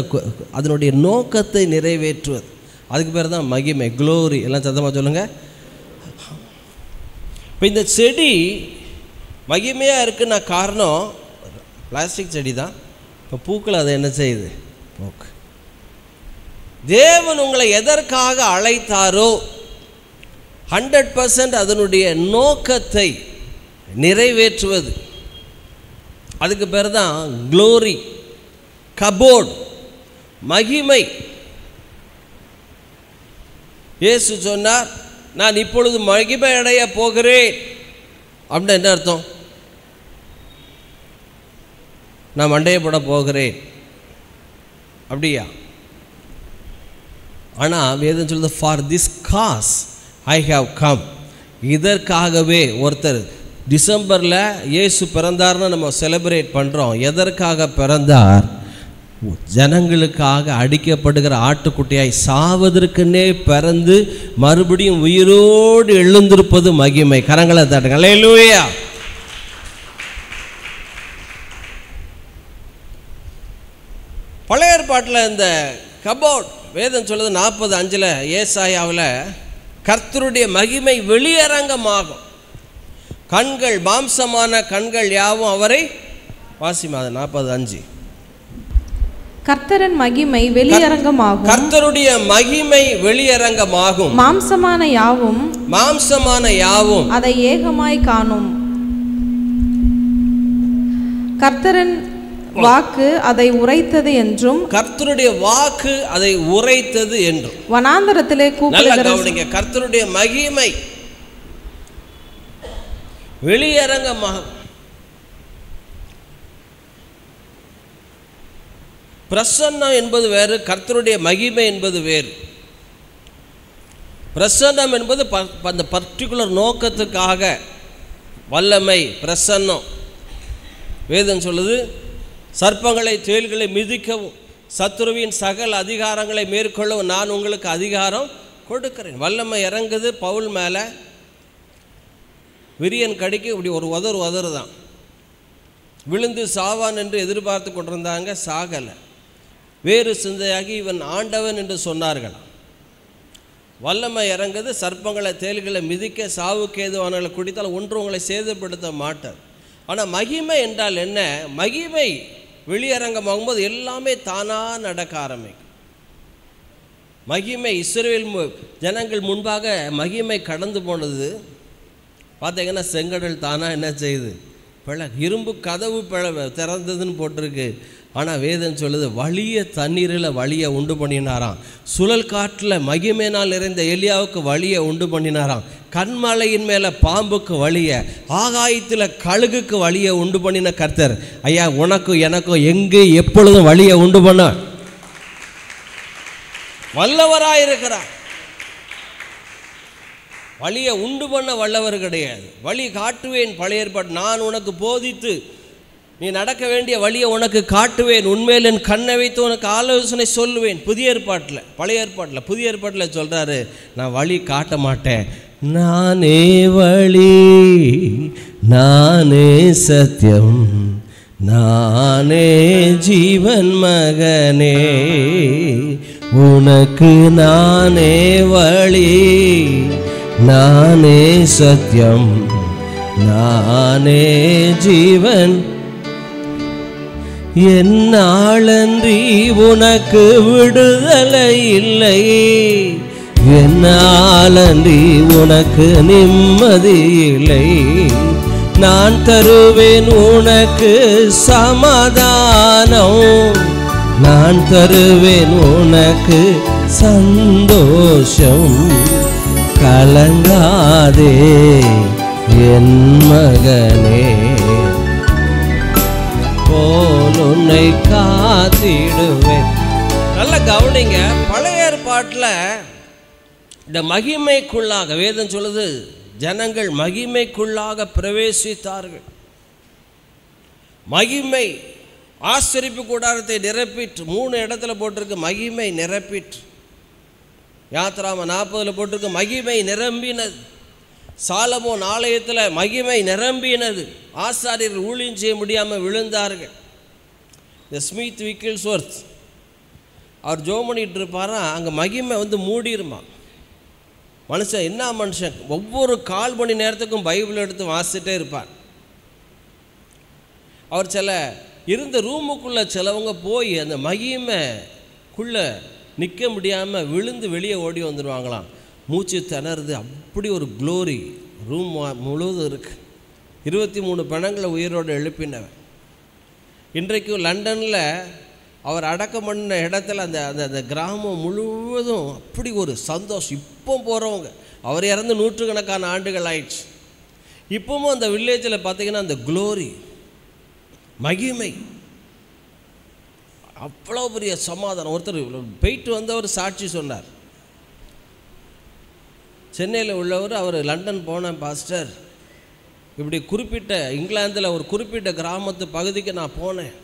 அதனுடைய நோக்கத்தை நிறைவேற்றுவது. அதுக்கு பேர் தான் மகிமை, க்ளோரி. எல்லாம் சத்தமாக சொல்லுங்கள். இப்போ இந்த செடி மகிமையாக இருக்குன்னா காரணம் பிளாஸ்டிக் செடி தான். இப்போ பூக்கள் அதை என்ன செய்யுது, பூக்கு. தேவன் உங்களை எதற்காக அழைத்தாரோ 100% அதனுடைய நோக்கத்தை நிறைவேற்றுவது. அதுக்கு பேர் தான் க்ளோரி, கபோர்ட், மகிமை. இயேசு சொன்னார், நான் இப்பொழுது மகிமை அடைய போகிறேன். அப்படின்னா என்ன அர்த்தம்? நான் மண்டையப்பட போகிறேன் அப்படியா? ஆனால் வேதம் சொல்லுது, for this cause I have come. இதற்காகவே ஒருத்தர் டிசம்பரில் இயேசு பிறந்தார்னு நம்ம செலிப்ரேட் பண்ணுறோம். எதற்காக பிறந்தார்? ஜனங்களுக்காக அடிக்கப்படுகிற ஆட்டுக்குட்டியாய் சாவதற்குன்னே பிறந்து மறுபடியும் உயிரோடு எழுந்திருப்பது மகிமை. கரங்களை தட்டுங்க. அல்லேலூயா. பழைய ஏற்பாட்டில் இந்த கபோர்ட் வேதம் சொல்லுது 40:5 ஏசாயாவில், கர்த்தருடைய மகிமை வெளியரங்கமாகும், கண்கள் மாம்சமான கண்கள் யாவும் அவரை வாசிமா. 40:5. கர்த்தரின் மகிமை வெளியரங்கமாகும், கர்த்தருடைய மகிமை வெளியரங்கமாகும், மாம்சமான யாவும் அதை ஏகமாய் காணும். கர்த்தரின் வாக்கு அதை உரைத்தது என்றும், கர்த்தருடைய வாக்கு அதை உரைத்தது என்றும். வனாந்தரத்திலே கூப்பிடுகிற கர்த்தருடைய மகிமை வெளியரங்கமாகும். பிரசன்னம் என்பது வேறு, கர்த்தருடைய மகிமை என்பது வேறு. பிரசன்னம் என்பது அந்த பர்டிகுலர் நோக்கத்துக்காக வல்லமை, பிரசன்னம். வேதம் சொல்லுது, சர்ப்பங்களை தேள்களை மிதிக்கவும் சத்துருவின் சகல அதிகாரங்களை மேற்கொள்ளவும் நான் உங்களுக்கு அதிகாரம் கொடுக்கிறேன். வல்லமை இறங்குது பவுல் மேலே. விரியன் கடிக்கு இப்படி ஒரு உதறு தான், விழுந்து சாவான் என்று எதிர்பார்த்து கொண்டிருந்தாங்க, சாகலை. வேறு சிந்தையாகி இவன் ஆண்டவன் என்று சொன்னார்கள். வல்லமை இறங்குது, சர்ப்பங்களை தேள்களை மிதிக்க, சாவுக்கு ஏதுவானவர்களை குடித்தால் ஒன்று உங்களை சேதப்படுத்த மாட்டார். ஆனால் மகிமை என்றால் என்ன? மகிமை வெளியரங்கமாகும்போது எல்லாமே தானாக நடக்க ஆரம்பிக்கும். மகிமை இஸ்ரவேல் ஜனங்கள் முன்பாக மகிமை கடந்து போனது பார்த்தீங்கன்னா, செங்கடல் தானாக என்ன செய்யுது? இரும்பு கதவு திறந்ததுன்னு போட்டிருக்கு. ஆனால் வேதம் சொல்லுது, வலிய தண்ணீரில் வழியை உண்டு பண்ணினாராம். சுழல் காட்டில் மகிமையினால் நிறைந்த எலியாவுக்கு வழியை உண்டு பண்ணினாராம். கண்மலையின் மேலே பாம்புக்கு வழிய, ஆகாயத்தில் கழுகுக்கு வழியை உண்டு பண்ணின கர்த்தர் ஐயா உனக்கும் எனக்கும் எங்கே எப்பொழுதும் வழியை உண்டு பண்ண வல்லவராயிருக்கிறார். வழியை உண்டு பண்ண வல்லவர் கிடையாது. வழி காட்டுவேன். பழைய ஏற்பாடு, நான் உனக்கு போதித்து நீ நடக்க வேண்டிய வழியை உனக்கு காட்டுவேன், உண்மையில் என் கண்ணை வைத்து உனக்கு ஆலோசனை சொல்லுவேன். புதிய ஏற்பாட்டில், பழைய ஏற்பாட்டில், புதிய ஏற்பாட்டில் சொல்கிறாரு, நான் வழி காட்ட மாட்டேன். நானே வழி, நானே சத்தியம், நானே ஜீவன் மகனே, உனக்கு நானே வழி, நானே சத்தியம், நானே ஜீவன். என்னாலன்றி உனக்கு விடுதலை இல்லை, என்னாலன்றி உனக்கு நிம்மதி இல்லை. நான் தருவேன் உனக்கு சமாதானம், நான் தருவேன் உனக்கு சந்தோஷம். கலங்காதே என் மகனே, போல் உன்னை காத்திடுவேன். நல்ல கவனிங்க, பழைய ஏற்பாட்டில் இந்த மகிமைக்குள்ளாக வேதம் சொல்லுது, ஜனங்கள் மகிமைக்குள்ளாக பிரவேசித்தார்கள். மகிமை ஆசரிப்பு கூடாரத்தை நிரப்பிற்று. 3 இடத்துல போட்டிருக்கு மகிமை நிரப்பிற்று. யாத்ராம 40 போட்டிருக்கு மகிமை நிரம்பினது. சாலமோன் ஆலயத்தில் மகிமை நிரம்பினது. ஆசாரியர்கள் ஊழியம் செய்ய முடியாமல் விழுந்தார்கள். இந்த ஸ்மித் விக்கில்ஸ்வர்த் அவர் ஜோம் பண்ணிகிட்டு இருப்பாரா, அங்கே மகிமை மூடிருமா. மனுஷன் என்ன மனுஷன் ஒவ்வொரு 1/4 மணி நேரத்துக்கும் பைபிள் எடுத்து வாசிச்சுட்டே இருப்பார். அவர் சில இருந்த ரூமுக்குள்ளே சிலவங்க போய் அந்த மகிமைக்குள்ளே நிற்க முடியாமல் விழுந்து வெளியே ஓடி வந்துடுவாங்களாம். மூச்சு திணறுது, அப்படி ஒரு க்ளோரி ரூம் முழுவதும் இருக்குது. 23 பிணங்களை உயிரோடு எழுப்பினவர். இன்றைக்கும் லண்டனில் அவர் அடக்கம் பண்ண இடத்துல அந்த அந்த கிராமம் முழுவதும் அப்படி ஒரு சந்தோஷம். இப்போ போகிறவங்க, அவர் இறந்து 100கணக்கான ஆண்டுகள் ஆயிடுச்சு. இப்போவும் அந்த வில்லேஜில் பார்த்திங்கன்னா அந்த க்ளோரி, மகிமை, அவ்வளோ பெரிய சமாதானம். ஒருத்தர் போயிட்டு வந்தவர் சாட்சி சொன்னார். சென்னையில் உள்ளவர், அவர் லண்டன் போனேன் பாஸ்டர், இப்படி குறிப்பிட்ட இங்கிலாந்தில் ஒரு குறிப்பிட்ட கிராமத்து பகுதிக்கு நான் போனேன்,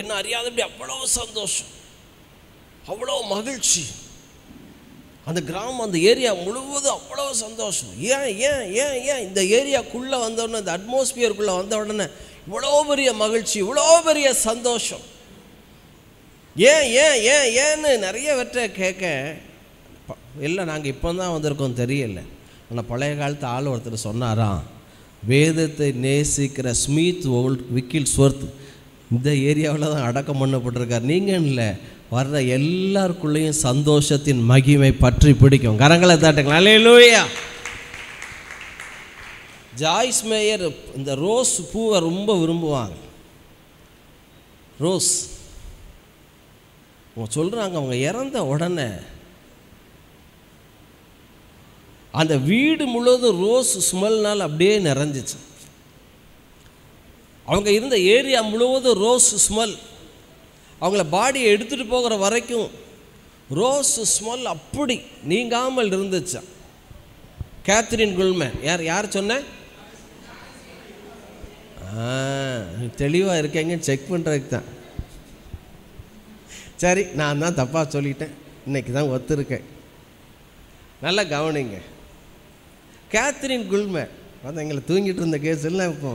என்ன அறியாத இப்படி அவ்வளோ சந்தோஷம், அவ்வளோ மகிழ்ச்சி. அந்த கிராமம், அந்த ஏரியா முழுவதும் அவ்வளோ சந்தோஷம். ஏன் ஏன் ஏன் ஏன் இந்த ஏரியாக்குள்ளே வந்த உடனே, இந்த அட்மாஸ்பியருக்குள்ளே வந்த உடனே இவ்வளோ பெரிய மகிழ்ச்சி, இவ்வளோ பெரிய சந்தோஷம். ஏன் ஏன் ஏன் ஏன்னு நிறைய வெற்ற கேட்க இல்லை, நாங்கள் இப்போ தான் வந்திருக்கோம் தெரியல. ஆனால் பழைய காலத்து ஆள் ஒருத்தர் சொன்னாராம், வேதத்தை நேசிக்கிற ஸ்மித் விக்கில்ஸ்வர்த் இந்த ஏரியாவில் தான் அடக்கம் பண்ணப்பட்டிருக்கார். நீங்கள் இல்லை, வர்ற எல்லாருக்குள்ளேயும் சந்தோஷத்தின் மகிமை பற்றி பிடிக்கும். கரங்களை தாட்டுங்களா, அல்லேலூயா. ஜாய்ஸ் மேயர் இந்த ரோஸ் பூவை ரொம்ப விரும்புவாங்க. ரோஸ் அவங்க சொல்கிறாங்க, அவங்க இறந்த உடனே அந்த வீடு முழுவதும் ரோஸ் ஸ்மெல்னால் அப்படியே நிறைஞ்சிச்சு. அவங்க இருந்த ஏரியா முழுவதும் ரோஸ் ஸ்மெல். அவங்கள பாடியை எடுத்துகிட்டு போகிற வரைக்கும் ரோஸ் ஸ்மெல் அப்படி நீங்காமல் இருந்துச்சு. கேத்ரின் குல்மேன். யார் சொன்ன? தெளிவாக இருக்கேங்கன்னு செக் பண்ணுறதுக்கு தான். சரி, நான் தான் தப்பாக சொல்லிட்டேன், இன்றைக்கி தான் ஒத்துருக்கேன். நல்லா கவனிங்க. கேத்ரின் குல்மேன் வந்து எங்களை தூங்கிட்டு இருந்த கேஸ் எல்லாம் இப்போ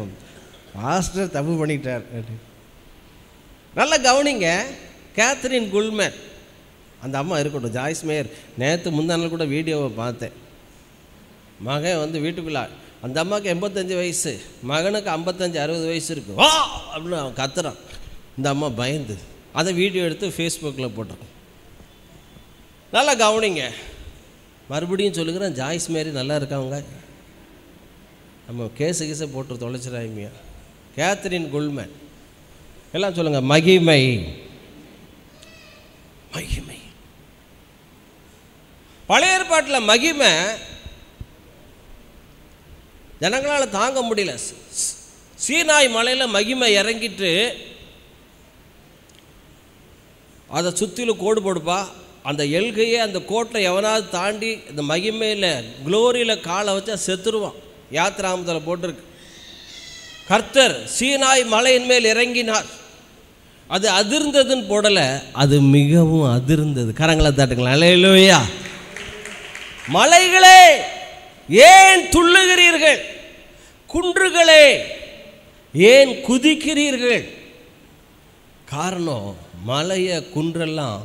பாஸ்டர் தப்பு பண்ணிட்டார். நல்லா கவனிங்க. கேத்ரின் குல்மேன் அந்த அம்மா இருக்கட்டும், ஜாய்ஸ் மேயர். நேற்று முந்தானால் கூட வீடியோவை பார்த்தேன். மகன் வந்து வீட்டுக்குள்ளே, அந்த அம்மாவுக்கு 85 வயசு, மகனுக்கு 55-60 வயசு இருக்குது. வா அப்படின்னு அவன் கத்துறான். இந்த அம்மா பயந்து அதை வீடியோ எடுத்து ஃபேஸ்புக்கில் போட்டிருக்கோம். நல்லா கவனிங்க. மறுபடியும் சொல்லுகிறேன், ஜாய்ஸ் மேரி நல்லா இருக்காங்க. நம்ம கேஸை போட்டு தொலைச்சிடாங்க. கேத்ரின் குல்மேன் எல்லாம் சொல்லுங்கள், மகிமை. மகிமை பழைய ஏற்பாட்டில் மகிமை ஜனங்களால் தாங்க முடியல. சீனாய் மலையில் மகிமை இறங்கிட்டு அதை சுற்றிலும் கோடு போடுப்பா. அந்த எல்கையே அந்த கோட்டை எவனாவது தாண்டி இந்த மகிமையில் குளோரியில் காலை வச்சா செத்துருவான். யாத்ராமத்தில் போட்டிருக்கு. கர்த்தர் சீனாய் மலையின் மேல் இறங்கினார். அது அதிர்ந்ததுன்னு போடலை, அது மிகவும் அதிர்ந்தது. கரங்களை தட்டுங்களா. அல்லேலூயா. மலைகளே ஏன் துள்ளுகிறீர்கள்? குன்றுகளே ஏன் குதிக்கிறீர்கள்? காரணம், மலையை குன்றெல்லாம்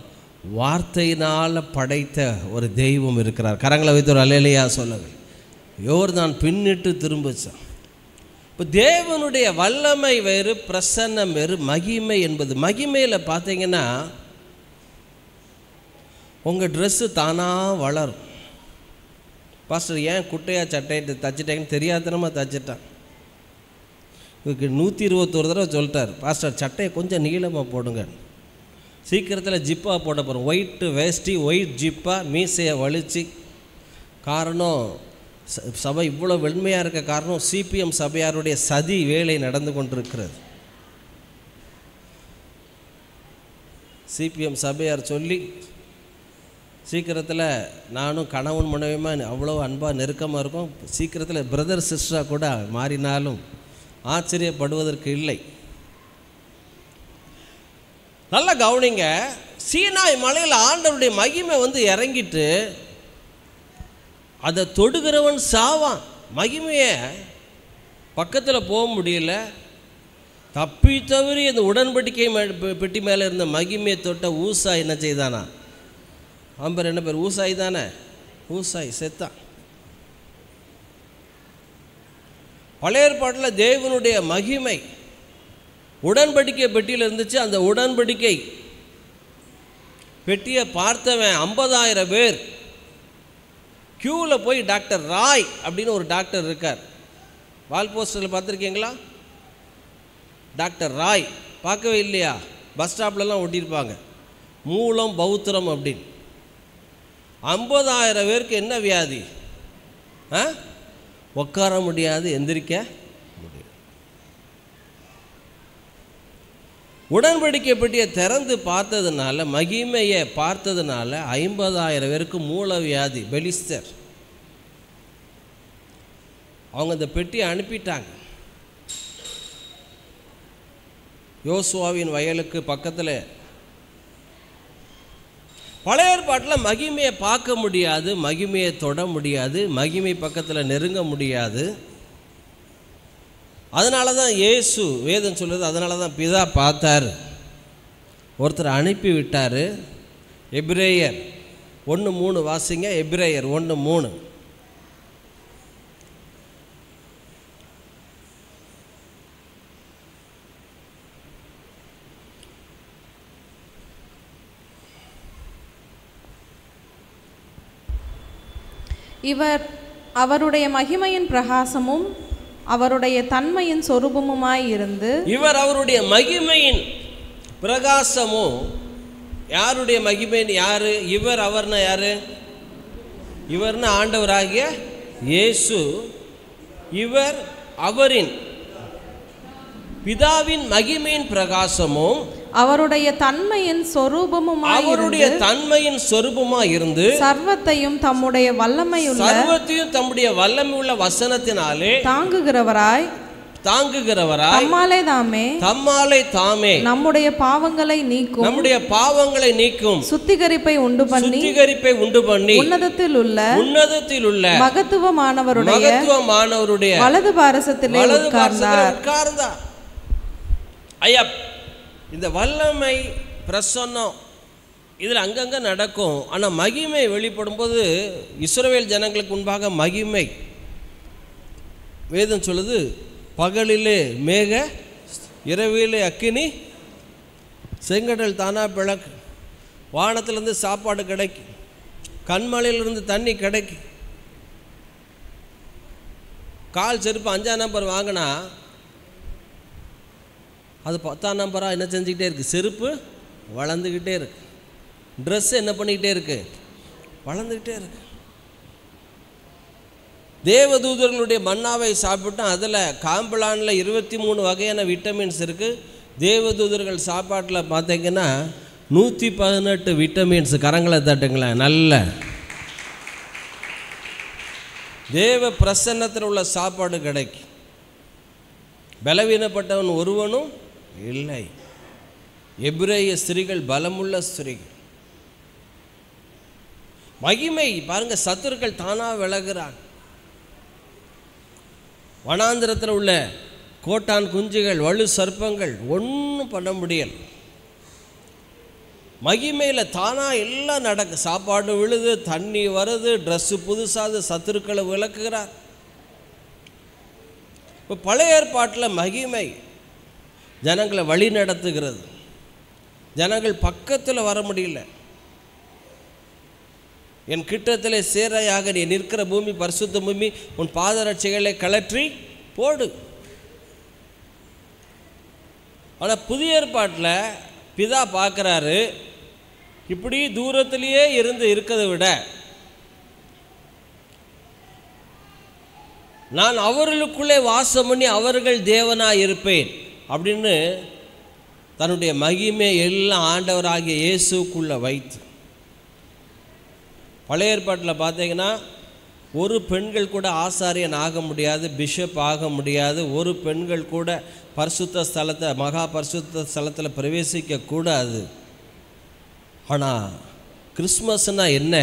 வார்த்தையினால் படைத்த ஒரு தெய்வம் இருக்கிறார். கரங்களை வைத்து ஒரு அல்லேலூயா சொல்லுங்கள். யோர்தான் பின்னிட்டு திரும்பிச்சான். இப்போ தேவனுடைய வல்லமை வேறு, பிரசன்னம் வேறு, மகிமை என்பது. மகிமையில் பார்த்தீங்கன்னா உங்கள் ட்ரெஸ்ஸு தானாக வளரும். பாஸ்டர் ஏன் குட்டையாக சட்டைட்டு தச்சிட்டேங்கன்னு தெரியாதனமாக தச்சிட்டான். இதுக்கு 121 தடவை சொல்லிட்டார், பாஸ்டர் சட்டையை கொஞ்சம் நீளமாக போடுங்க, சீக்கிரத்தில் ஜிப்பாக போட போகிறோம். ஒயிட்டு வேஷ்டி, ஒயிட் ஜிப்பாக, மீசையை வலிச்சு. காரணம், சபை இவ்வளோ வெண்மையாக இருக்க காரணம் சிபிஎம் சபையாருடைய சதி வேலை நடந்து கொண்டிருக்கிறது. சிபிஎம் சபையார் சொல்லி சீக்கிரத்தில் நானும் கணவன் மனைவியுமா அவ்வளோ அன்பாக நெருக்கமாக இருக்கும். சீக்கிரத்தில் பிரதர் சிஸ்டராக கூட மாறினாலும் ஆச்சரியப்படுவதற்கு இல்லை. நல்லா கவனிங்க. சீனாய் மலையில் ஆண்டவருடைய மகிமை வந்து இறங்கிட்டு அதை தொடுகிறவன் சாவான். மகிமையை பக்கத்தில் போக முடியல. தப்பி தவறி அந்த உடன்படிக்கை பெட்டி மேலே இருந்த மகிமையை தொட்ட ஊசா என்ன செய்தானா? ஆம்பர் என்ன பேர்? ஊசாய் தானே. ஊசாய் செத்தான். பழைய ஏற்பாட்டில் தேவனுடைய மகிமை உடன்படிக்கை பெட்டியில் இருந்துச்சு. அந்த உடன்படிக்கை பெட்டியை பார்த்தவன் 50,000 பேர் க்யூவில் போய் டாக்டர் ராய் அப்படின்னு ஒரு டாக்டர் இருக்கார். வால் போஸ்டரில் பார்த்துருக்கீங்களா? டாக்டர் ராய் பார்க்கவே இல்லையா? பஸ் ஸ்டாப்லலாம் ஒட்டியிருப்பாங்க, மூலம் பௌத்திரம் அப்படின்னு. 50,000 பேருக்கு என்ன வியாதி? உட்கார முடியாது, எந்திரிக்க முடியாது. உடன்படிக்கை பெட்டியை திறந்து பார்த்ததுனால, மகிமையை பார்த்ததுனால 50,000 பேருக்கு மூல வியாதி, பெலிஸ்தர். அவங்க இந்த பெட்டியை அனுப்பிட்டாங்க. யோசுவாவின் வயலுக்கு பக்கத்தில். பழைய ஏற்பாட்டில் மகிமையை பார்க்க முடியாது, மகிமையை தொட முடியாது, மகிமை பக்கத்தில் நெருங்க முடியாது. அதனால தான் இயேசு வேதம் சொல்லுது, அதனால தான் பிதா பார்த்தார், ஒருத்தர் அனுப்பி விட்டார். எபிரேயர் 1:3 வாசிங்க. எபிரேயர் 1:3. இவர் அவருடைய மகிமையின் பிரகாசமும் அவருடைய தன்மையின் சொரூபமுமாய் இருந்து. இவர் அவருடைய மகிமையின் பிரகாசமும். யாருடைய மகிமையின்? யாரு இவர்? அவர்னா யாரு? இவர்னா ஆண்டவராகிய இயேசு. இவர் அவரின் பிதாவின் மகிமையின் பிரகாசமும் அவருடைய தன்மையின் சொரூபமாய் இருந்து சர்வத்தையும் தம்முடைய வல்லமையுள்ள வசனத்தினாலே தாங்குகிறவராய் தம்மாலே தாமே நம்முடைய பாவங்களை நீக்கும் சுத்திகரிப்பை உண்டு பண்ணி உன்னதத்தில் உள்ள மகத்துவமானவருடைய வலது பாரசத்திலே உட்கார்ந்தார். ஐயா, இந்த வல்லமை பிரசன்னம் இதில் அங்கங்கே நடக்கும். ஆனால் மகிமை வெளிப்படும் போது இஸ்ரவேல் ஜனங்களுக்கு முன்பாக மகிமை, வேதம் சொல்லுது, பகலிலே மேக இரவிலே அக்கினி, செங்கடல் தானா பிளக்கு, வானத்திலிருந்து சாப்பாடு கிடைக்கும், கண்மலையிலிருந்து தண்ணி கிடைக்கும். கால் செருப்பு 5ஆம் நம்பர் வாங்கினா அது 10ஆம் நம்பராக என்ன செஞ்சுக்கிட்டே இருக்குது? செருப்பு வளர்ந்துக்கிட்டே இருக்கு. ட்ரெஸ் என்ன பண்ணிக்கிட்டே இருக்கு? வளர்ந்துக்கிட்டே இருக்கு. தேவதூதர்களுடைய மன்னாவை சாப்பிட்டோம். அதில் காம்பளானில் 23 வகையான விட்டமின்ஸ் இருக்குது. தேவதூதர்கள் சாப்பாட்டில் பார்த்தீங்கன்னா 118 விட்டமின்ஸ். கரங்களை தட்டுங்களேன். நல்ல தேவ பிரசன்னத்தில் உள்ள சாப்பாடு கிடைக்கும். பலவீனப்பட்டவன் ஒருவனும் இல்லை. எபிரேய ஸ்திரீகள் பலமுள்ள ஸ்திரீகள். மகிமை பாருங்க, சத்துருக்கள் தானா விலகுறாங்க. வனாந்திரத்தில் உள்ள கோட்டான் குஞ்சுகள், வலு சர்ப்பங்கள் ஒன்றும் பண்ண முடியல. மகிமையில் தானா எல்லாம் நடக்கு. சாப்பாடு விழுது, தண்ணி வருது, ட்ரெஸ்ஸு புதுசாது, சத்துருக்களை விளக்குகிறார். இப்போ பழைய ஏற்பாட்டில் மகிமை ஜனங்களை வழி நடத்துகிறது. ஜனங்கள் பக்கத்தில் வர முடியல. என் கிட்டத்திலே சேரையாக நீ நிற்கிற பூமி பரிசுத்த பூமி, உன் பாதரட்சைகளை கலற்றி போடு. ஆனால் புதிய ஏற்பாட்டில் பிதா பார்க்குறாரு, இப்படி தூரத்திலேயே இருக்கிறதை விட நான் அவர்களுக்குள்ளே வாசம் பண்ணி அவர்கள் தேவனாக இருப்பேன் அப்படின்னு தன்னுடைய மகிமை எல்லாம் ஆண்டவராகிய இயேசுக்குள்ளே வைத்து. பழைய ஏற்பாட்டில் பார்த்தீங்கன்னா ஒரு பெண்கள் கூட ஆசாரியன் ஆக முடியாது, பிஷப் ஆக முடியாது. ஒரு பெண்கள் கூட பரிசுத்த ஸ்தலத்தை, மகா பரிசுத்த ஸ்தலத்தில் பிரவேசிக்க கூடாது. ஆனால் கிறிஸ்மஸ்னால் என்ன?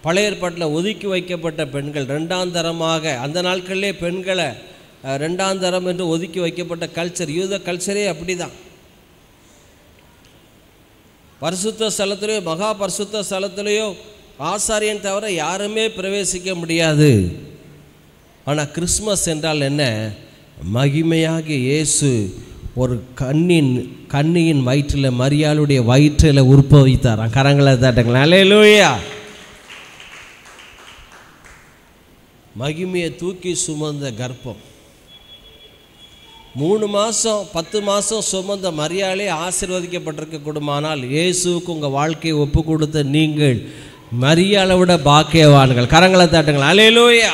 பழைய ஏற்பாட்டில் ஒதுக்கி வைக்கப்பட்ட பெண்கள் 2ஆம் தரமாக, அந்த நாட்களிலே பெண்களை 2ஆம் தரம் என்று ஒதுக்கி வைக்கப்பட்ட கல்ச்சர், யூத கல்ச்சரே அப்படி தான். பரிசுத்த ஸ்தலத்திலேயோ மகா பரிசுத்த ஸ்தலத்திலேயோ ஆசாரியன் தவிர யாருமே பிரவேசிக்க முடியாது. ஆனால் கிறிஸ்மஸ் என்றால் என்ன? மகிமையாகிய இயேசு ஒரு கன்னியின் வயிற்றில், மரியாளுடைய வயிற்றில் உற்பவித்தாராம். கரங்களை தட்டுங்களா. அல்லேலூயா. மகிமையை தூக்கி சுமந்த கர்ப்பம். 3 மாதம் 10 மாதம் சுமந்த மரியாளே ஆசீர்வதிக்கப்பட்டிருக்க கூடுமானால், இயேசுக்கு உங்கள் வாழ்க்கையை ஒப்பு கொடுத்த நீங்கள் மரியாளை விட பாக்கியவான்கள். கரங்களை தட்டுங்கள். அல்லேலூயா.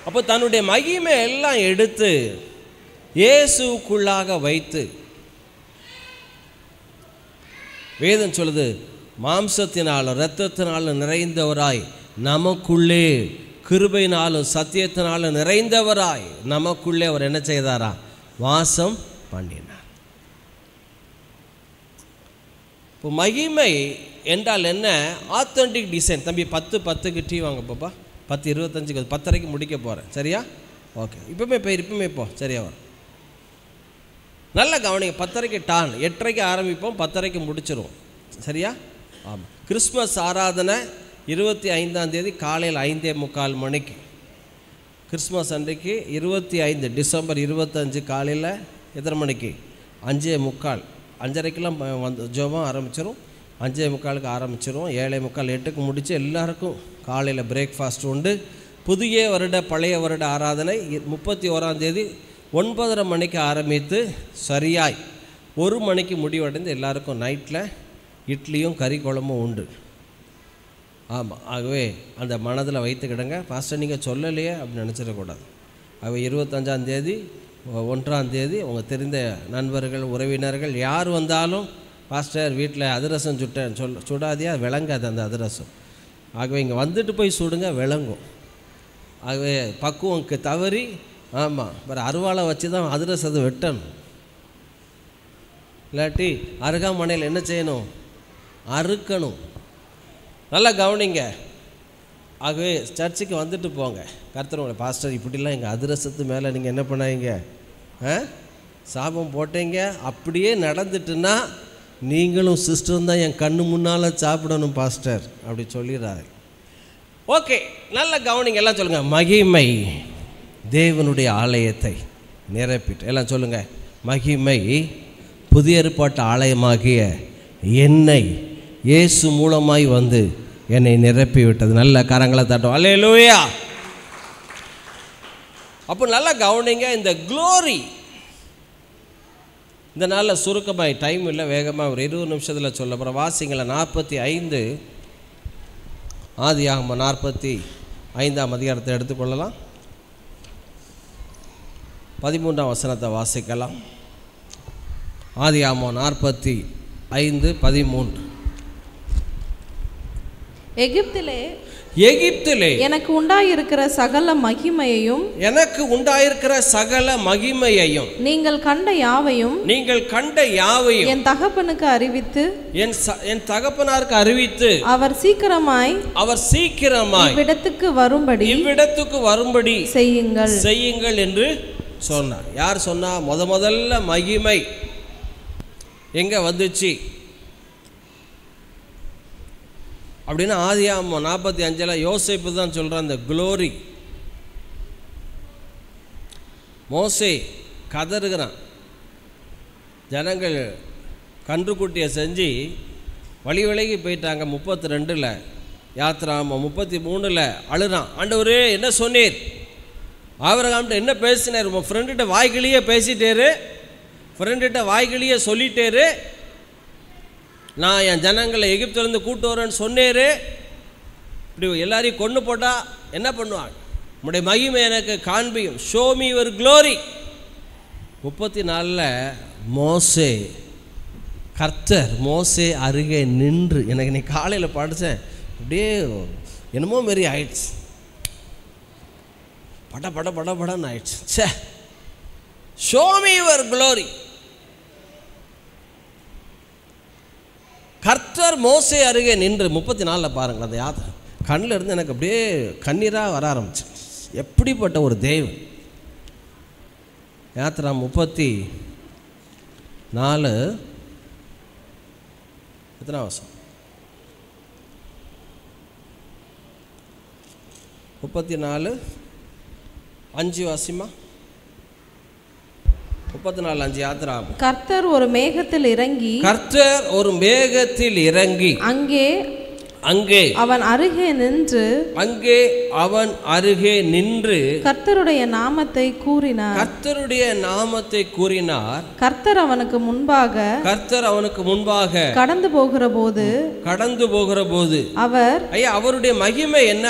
அப்போ தன்னுடைய மகிமை எல்லாம் எடுத்து இயேசுக்குள்ளாக வைத்து, வேதம் சொல்லுது, மாம்சத்தினாலும் இரத்தத்தினாலும் நிறைந்தவராய் நமக்குள்ளே, கிருபையினாலும் சத்தியத்தினாலும் நிறைந்தவராய் நமக்குள்ளே அவர் என்ன செய்தாரா? வாசம் பண்ணினார். இப்போ மகிமை என்றால் என்ன? Authentic design. தம்பி 10:10க்கு டீ வாங்க பாப்பா. 10:25 10:30க்கு முடிக்க போகிறேன். சரியா? ஓகே. இப்போமே போ. சரியா வரும். நல்ல கவனிங்க. 10:30க்கு டான், 8:30க்கு ஆரம்பிப்போம், 10:30க்கு முடிச்சிருவோம். சரியா? ஆமாம். கிறிஸ்மஸ் ஆராதனை 25ஆம் தேதி காலையில் 5:45 மணிக்கு. கிறிஸ்மஸ் அன்றைக்கு 25 டிசம்பர் 25 காலையில் எத்தனை மணிக்கு? 5:45. 5:30க்கெல்லாம் வந்து ஜெபம் ஆரம்பிச்சிடும். 5:45க்கு ஆரம்பிச்சிடும். 7:45 8க்கு முடித்து எல்லாருக்கும் காலையில் பிரேக்ஃபாஸ்ட் உண்டு. புதிய வருட பழைய வருட ஆராதனை 31ஆம் தேதி 9:30 மணிக்கு ஆரம்பித்து சரியாய் 1 மணிக்கு முடிவடைந்து எல்லாருக்கும் நைட்டில் இட்லியும் கறி குழம்பும் உண்டு. ஆமாம். ஆகவே அந்த மனதில் வைத்துக்கிடுங்க. பாஸ்டர் நீங்கள் சொல்லலையே அப்படின்னு நினச்சிடக்கூடாது. ஆகவே 25ஆம் தேதி 1ஆம் தேதி உங்கள் தெரிந்த நண்பர்கள் உறவினர்கள் யார் வந்தாலும் பாஸ்டர் வீட்டில் அதிரசம் சுட்டேன் சுடாதியா விளங்காது அந்த அதிரசம். ஆகவே இங்கே வந்துட்டு போய் சுடுங்க, விளங்கும். ஆகவே பக்குவம்க்கு தவறி ஆமாம் வேறு அருவாளை வச்சு தான் அதிரசத்தை வெட்டணும். இல்லாட்டி அருகாமனையில் என்ன செய்யணும்? அறுக்கணும். நல்லா கவனிங்க. ஆகவே சர்ச்சுக்கு வந்துட்டு போங்க. கர்த்தர் உங்களை பாஸ்டர் இப்படிலாம் எங்கள் அதிரசத்து மேலே நீங்கள் என்ன பண்ணாங்க சாபம் போட்டீங்க, அப்படியே நடந்துட்டுன்னா நீங்களும் சிஸ்டரும் தான் என் கண்ணு முன்னால் சாப்பிடணும் பாஸ்டர் அப்படி சொல்லிடுறாரு. ஓகே, நல்ல கவனிங்க. எல்லாம் சொல்லுங்கள், மகிமை தேவனுடைய ஆலயத்தை நிரப்பிட்டு. எல்லாம் சொல்லுங்கள், மகிமை புதிய ஏற்பாட்டு ஆலயமாகிய என்னை இயேசு மூலமாய் வந்து என்னை நிரப்பி விட்டது. நல்ல கரங்களை தட்டும். அல்லேலூயா. அப்போ நல்லா கவனிங்க. இந்த க்ளோரி இந்த நாளில் சுருக்கமாய் டைம் இல்லை, வேகமாக ஒரு 20 நிமிஷத்தில் சொல்ல போகிற வாசிங்களை 45 ஆதியாகமம் 45ஆம் அதிகாரத்தை எடுத்துக்கொள்ளலாம். 13ஆம் வசனத்தை வாசிக்கலாம். ஆதியாகமம் 45:13. எகிப்திலே எனக்கு உண்டாயிருக்கிற சகல மகிமையையும் நீங்கள் கண்ட யாவையும் என் தகப்பனுக்கு அறிவித்து என் தகப்பனாருக்கு அறிவித்து அவர் சீக்கிரமாய் இவ்விடத்துக்கு வரும்படி செய்யுங்கள் என்று சொன்னார். யார் சொன்னா? முதல்ல மகிமை எங்க வந்துச்சு அப்படின்னா ஆதியாகமம் 45 யோசேப்பு தான் சொல்கிறான். அந்த க்ளோரி மோசே கதறுகிறான். ஜனங்கள் கன்றுக்குட்டியை செஞ்சு விலகி போயிட்டாங்க. 32 யாத்ராகமம் 33 அழுறான். ஆண்டவரே என்ன சொன்னீர்? ஆபிரகாம்கிட்ட என்ன பேசினார்? உங்கள் ஃப்ரெண்டுகிட்ட வாய்கிலேயே பேசிட்டேரு, ஃப்ரெண்டுகிட்ட வாய்கிலேயே சொல்லிட்டேரு, நான் என் ஜனங்களை எகிப்திலிருந்து கூட்டு வரேன்னு சொன்னேரு. இப்படி எல்லாரையும் கொண்டு போட்டால் என்ன பண்ணுவாங்க? உங்களுடைய மகிமை எனக்கு காண்பியும். Show me your glory. 34 கர்த்தர் மோசே அருகே நின்று, எனக்கு நீ காலையில் படித்தேன், அப்படியே என்னமோ மாரி ஆயிடுச்சு, படன்னு ஆயிடுச்சு. சே, ஷோ மீ யுவர் க்ளோரி. கர்த்தர் மோசே அருகே நின்று 34 பாருங்கள். அந்த யாத்திரை கண்ணில் இருந்து எனக்கு அப்படியே கண்ணீராக வர ஆரம்பிச்சு. எப்படிப்பட்ட ஒரு தெய்வம்! யாத்திரா 34 எத்தனை வருஷம்? 34:5 வாசிமா. 34:5 யாத்திரா. கர்த்தர் ஒரு மேகத்தில் இறங்கி அங்கே அவன் அருகே நின்று கர்த்தருடைய நாமத்தை கூறினார். கர்த்தர் அவனுக்கு முன்பாக கடந்து போகிற போது அவருடைய மகிமை என்ன?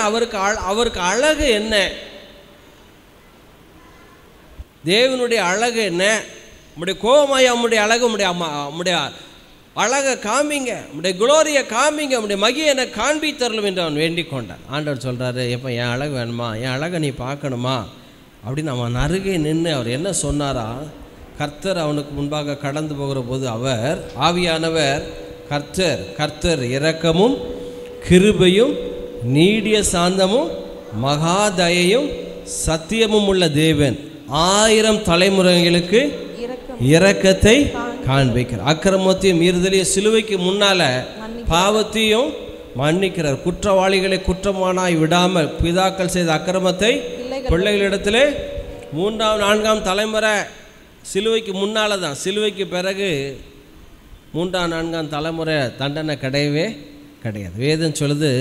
அவருக்கு அழகு என்ன? தேவனுடைய அழகு என்ன? உம்முடைய கோபமாய் உம்முடைய அழகு, உம்முடைய அழகை காமிங்க, உம்முடைய குளோரியை காமிங்க, உம்முடைய மகியை எனக்கு காண்பி தரலும் என்று அவன் வேண்டிக் கொண்டான். ஆண்டவர் சொல்கிறாரு, எப்போ என் அழகு வேணுமா, என் அழகை நீ பார்க்கணுமா அப்படின்னு அவன் அருகே நின்று அவர் என்ன சொன்னாரா? கர்த்தர் அவனுக்கு முன்பாக கடந்து போகிற போது அவர் ஆவியானவர் கர்த்தர் இரக்கமும் கிருபையும் நீடிய சாந்தமும் மகாதயையும் சத்தியமும் உள்ள தேவன் 1000 தலைமுறைகளுக்கு இரக்கத்தை காண்பிக்கிறார். அக்கிரமத்தையும் மீறுதலையும் சிலுவைக்கு முன்னால பாவத்தையும் மன்னிக்கிறார். குற்றவாளிகளை குற்றமானாய் விடாமல் பிதாக்கள் செய்த அக்கிரமத்தை பிள்ளைகளிடத்திலே 3ஆம் 4ஆம் தலைமுறை சிலுவைக்கு முன்னால தான். சிலுவைக்கு பிறகு 3ஆம் 4ஆம் தலைமுறை தண்டனை கிடையவே கிடையாது. வேதம் சொல்லுது,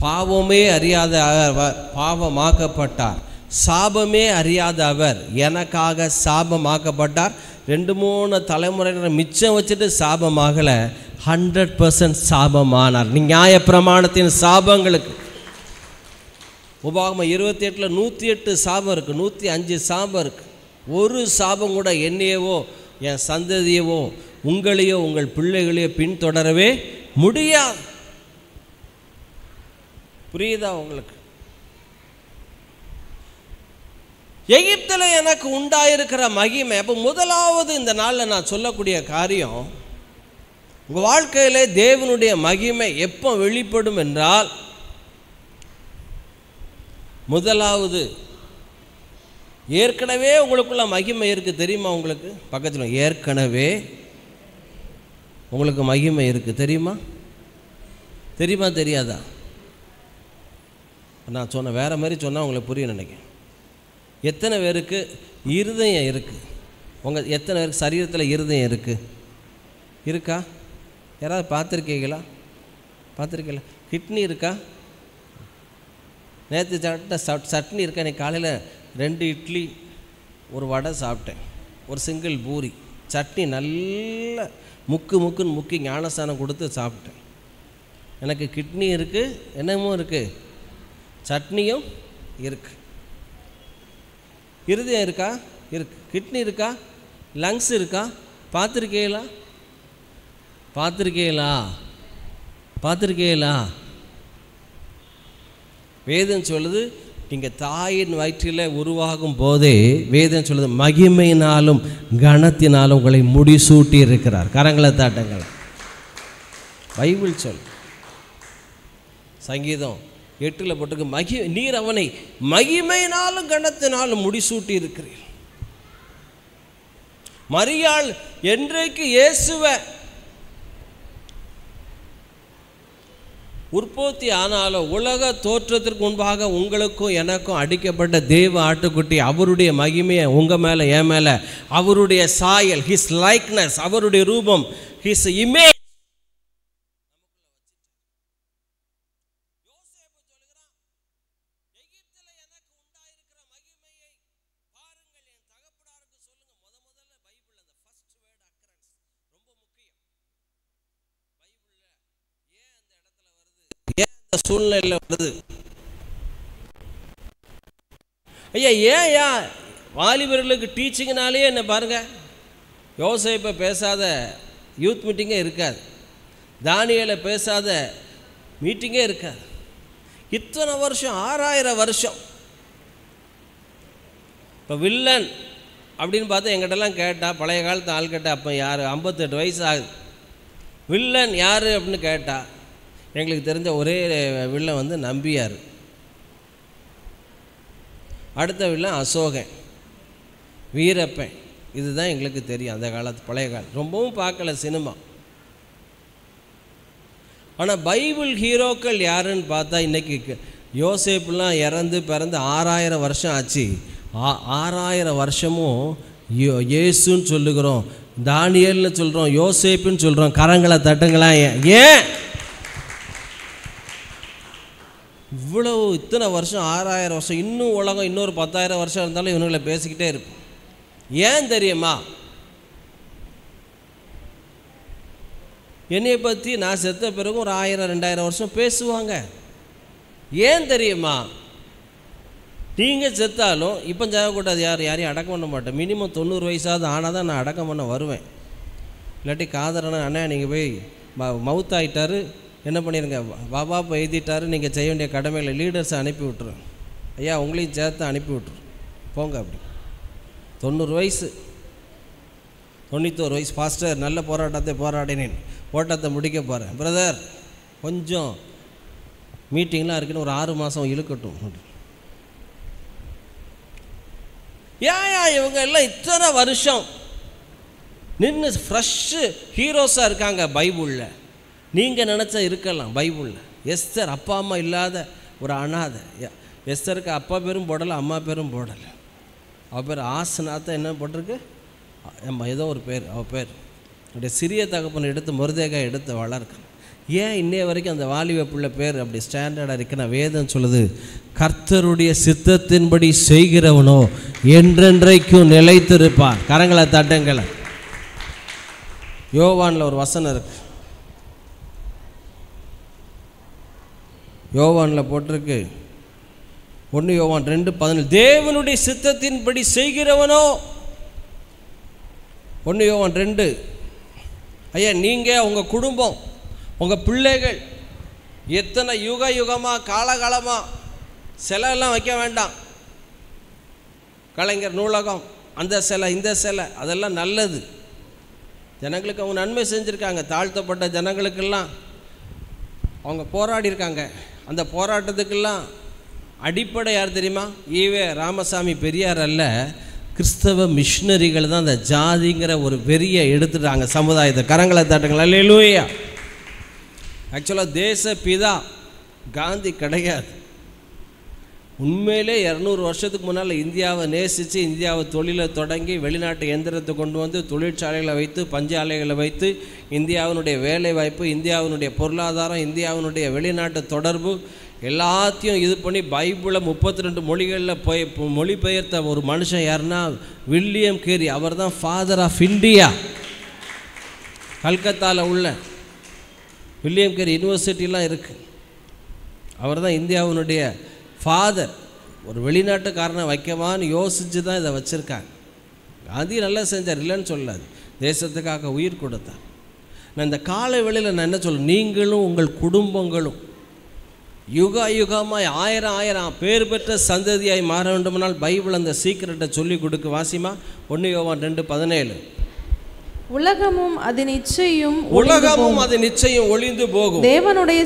பாவமே அறியாத அவர் பாவமாக்கப்பட்டார், சாபமே அறியாத அவர் எனக்காக சாபமாக்கப்பட்டார். 2-3 தலைமுறையினர் மிச்சம் வச்சுட்டு சாபமாகலை, 100% சாபமானார். நியாய பிரமாணத்தின் சாபங்களுக்கு உபாகமம் 28 108 சாபம் இருக்குது, 105 சாபம் இருக்குது. ஒரு சாபம் கூட என்னையவோ என் சந்ததியவோ உங்களையோ உங்கள் பிள்ளைகளையோ பின்தொடரவே முடியாது. புரியுதா உங்களுக்கு? எகிப்தில் எனக்கு உண்டாயிருக்கிற மகிமை. அப்போ முதலாவது இந்த நாளில் நான் சொல்லக்கூடிய காரியம், உங்கள் வாழ்க்கையிலே தேவனுடைய மகிமை எப்போ வெளிப்படும் என்றால், முதலாவது ஏற்கனவே உங்களுக்குள்ள மகிமை இருக்குது. தெரியுமா? உங்களுக்கு பக்கத்தில் ஏற்கனவே உங்களுக்கு மகிமை இருக்குது. தெரியுமா? தெரியுமா தெரியாதா? நான் சொன்ன வேறு மாதிரி சொன்னால் உங்களுக்கு புரியும் நினைக்கிறேன். எத்தனை பேருக்கு இருதயம் இருக்குது? எத்தனை பேருக்கு சரீரத்தில் இருதயம் இருக்குது? இருக்கா? யாராவது பார்த்துருக்கீங்களா? கிட்னி இருக்கா? நேற்று சட்னி இருக்கா? இன்னைக்கு காலையில் 2 இட்லி 1 வடை சாப்பிட்டேன், ஒரு சிங்கிள் பூரி, சட்னி நல்ல முக்குன்னு முக்கி ஞானஸ்தானம் கொடுத்து சாப்பிட்டேன். எனக்கு கிட்னி இருக்குது, என்னமோ இருக்குது, சட்னியும் இருக்குது. இருதயம் இருக்கா? இருக்குது. கிட்னி இருக்கா? லங்ஸ் இருக்கா? பார்த்துருக்கீங்களா? வேதம் சொல்லுது, நீங்கள் தாயின் வயிற்றில் உருவாகும் போதே வேதம் சொல்லுது, மகிமையினாலும் கனத்தினாலும் உங்களை முடிசூட்டி இருக்கிறார். கரங்களை தாட்டங்கள். பைபிள் சொல். சங்கீதம் 8 போட்டிருக்கு, நீர் அவனை மகிமையினாலும் கனத்தினாலும் முடிசூட்டி இருக்கிறீர். மரியாள் என்றைக்கு இயேசுவை உற்பத்தி ஆனாலும், உலக தோற்றத்திற்கு முன்பாக உங்களுக்கும் எனக்கும் அடிக்கப்பட்ட தேவ ஆட்டுக்குட்டி அவருடைய மகிமையை உங்கள் மேலே என் மேலே, அவருடைய சாயல், ஹிஸ் லைக்னஸ், அவருடைய ரூபம், ஹிஸ் இமேஜ் சூழ்நிலையில் வருது. ஐயா ஏன் வாலிபர்களுக்கு டீச்சிங்னாலே என்ன பாருங்க, யோசேப்பை பேசாத யூத் மீட்டிங்கே இருக்காது, தானியேலை பேசாத மீட்டிங்கே இருக்காது. இத்தனை வருஷம், 6000 வருஷம். இப்போ வில்லன் அப்படின்னு பார்த்தா எங்கிட்டலாம் கேட்டால், பழைய காலத்து ஆள் கேட்டால், அப்போ யார் 58 வயசு ஆகுது, வில்லன் யார் அப்படின்னு கேட்டால், எங்களுக்கு தெரிஞ்ச ஒரே வில்லன் நம்பியார், அடுத்த வில்லன் அசோகன், வீரப்பன். இதுதான் எங்களுக்கு தெரியும் அந்த காலத்து, பழைய காலம். ரொம்பவும் பார்க்கல சினிமா. ஆனால் பைபிள் ஹீரோக்கள் யாருன்னு பார்த்தா, இன்றைக்கி யோசேப்புலாம் இறந்து பிறந்து 6000 வருஷம் ஆச்சு. 6000 வருஷமும் இயேசுன்னு சொல்லுகிறோம், தானியேல்னு சொல்கிறோம், யோசேப்புன்னு சொல்கிறோம். கரங்களை தட்டுங்களா? ஏன் இவ்வளவு இத்தனை வருஷம், 6000 வருஷம், இன்னும் உலகம் இன்னொரு 10,000 வருஷம் இருந்தாலும் இவனுங்களை பேசிக்கிட்டே இருப்போம். ஏன் தெரியுமா? என்னையை பற்றி நான் செத்த பிறகு ஒரு 1000-2000 வருஷம் பேசுவாங்க. ஏன் தெரியுமா? நீங்கள் செத்தாலும் இப்போ சாகக்கூடாது, யாரையும் அடக்கம் பண்ண மாட்டேன். மினிமம் 90 வயசாவது ஆனால் தான் நான் அடக்கம் பண்ண வருவேன். இல்லாட்டி காதரனா, அண்ணா நீங்கள் போய் மவுத் ஆகிட்டாரு, என்ன பண்ணிடுங்க, பாபா எழுதிட்டாரு, நீங்கள் செய்ய வேண்டிய கடமைகளை லீடர்ஸை அனுப்பி விட்டுருங்க, ஐயா உங்களையும் சேர்த்து அனுப்பி விட்டுரு போங்க. அப்படி 90 வயசு 91 வயசு, பாஸ்டர் நல்ல போராட்டத்தை போராடினேன், ஓட்டத்தை முடிக்க போகிறேன் பிரதர், கொஞ்சம் மீட்டிங்லாம் இருக்குன்னு ஒரு 6 மாதம் இழுக்கட்டும். ஏன் இவங்க எல்லாம் இத்தனை வருஷம் நின்று ஃப்ரெஷ்ஷு ஹீரோஸாக இருக்காங்க பைபிளில்? நீங்கள் நினச்சா இருக்கலாம். பைபிளில் எஸ்தர் அப்பா அம்மா இல்லாத ஒரு அனாதை. எஸ்தருக்கு அப்பா பேரும் போடலை, அம்மா பேரும் போடலை. அவள் பேர் ஆசனாத்தான் என்ன போட்டிருக்கு, ஏதோ ஒரு பேர், அவள் பேர். அப்படியே சிறிய தகப்பனை எடுத்து மொர்தேகாய் எடுத்து வளர்க்க. ஏன் இன்னைய வரைக்கும் அந்த வாலிப பிள்ளை பேர் அப்படி ஸ்டாண்டர்டாக இருக்குன்னா, வேதம் சொல்லுது, கர்த்தருடைய சித்தத்தின்படி செய்கிறவனோ என்றென்றைக்கும் நிலைத்திருப்பான். கரங்களை தட்டுங்களை. யோவானில் ஒரு வசனம் இருக்கு, யோவானில் போட்டிருக்கு 1 யோவான் 2:17, தேவனுடைய சித்தத்தின்படி செய்கிறவனோ 1 யோவான் 2. ஐயா, நீங்கள் உங்கள் குடும்பம், உங்கள் பிள்ளைகள் எத்தனை யுகமாக காலகாலமாக சிலையெல்லாம் வைக்க வேண்டாம். கலைஞர் நூலகம், அந்த சிலை இந்த சிலை, அதெல்லாம் நல்லது. ஜனங்களுக்கு அவங்க நன்மை செஞ்சுருக்காங்க. தாழ்த்தப்பட்ட ஜனங்களுக்கெல்லாம் அவங்க போராடி இருக்காங்க. அந்த போராட்டத்துக்கெல்லாம் அடிப்படை யார் தெரியுமா? ஈவே ராமசாமி பெரியார் அல்ல, கிறிஸ்தவ மிஷினரிகள் தான் அந்த ஜாதிங்கிற ஒரு வெறியை எடுத்துட்டாங்க சமுதாயத்தை. கரங்களை தட்டுங்களா? அல்லேலூயா. ஆக்சுவலாக தேச பிதா காந்தி கிடையாது. உண்மையிலே 200 வருஷத்துக்கு முன்னால் இந்தியாவை நேசித்து, இந்தியாவை தொழிலை தொடங்கி, வெளிநாட்டு எந்திரத்தை கொண்டு வந்து தொழிற்சாலைகளை வைத்து, பஞ்சாலைகளை வைத்து, இந்தியாவினுடைய வேலை வாய்ப்பு, இந்தியாவினுடைய பொருளாதாரம், இந்தியாவினுடைய வெளிநாட்டு தொடர்பு எல்லாத்தையும் இது பண்ணி பைபிளை 32 மொழிகளில் மொழிபெயர்த்த ஒரு மனுஷன் யாருன்னா வில்லியம் கேரி. அவர் தான் ஃபாதர் ஆஃப் இந்தியா. கல்கத்தாவில் உள்ள வில்லியம் கேரி யூனிவர்சிட்டிலாம் இருக்குது. அவர் தான் இந்தியாவினுடைய ஃபாதர். ஒரு வெளிநாட்டுக்காரனை வைக்கவான்னு யோசித்து தான் இதை வச்சுருக்காங்க. காந்தி நல்லா செஞ்சார், இல்லைன்னு சொல்லாது. தேசத்துக்காக உயிர் கொடுத்தார். நான் இந்த காலை வேளையில் நான் என்ன சொல்ல, நீங்களும் உங்கள் குடும்பங்களும் யுகமாக 1000 பேர் பெற்ற சந்ததியாய் மாற வேண்டுமானால் பைபிள் அந்த சீக்கிரட்டை சொல்லி கொடுக்க. வாசிமா 1 யோவான் 2:17. உலகமும் அதன் இச்சையும் ஒளிந்து போகும், தேவனுடைய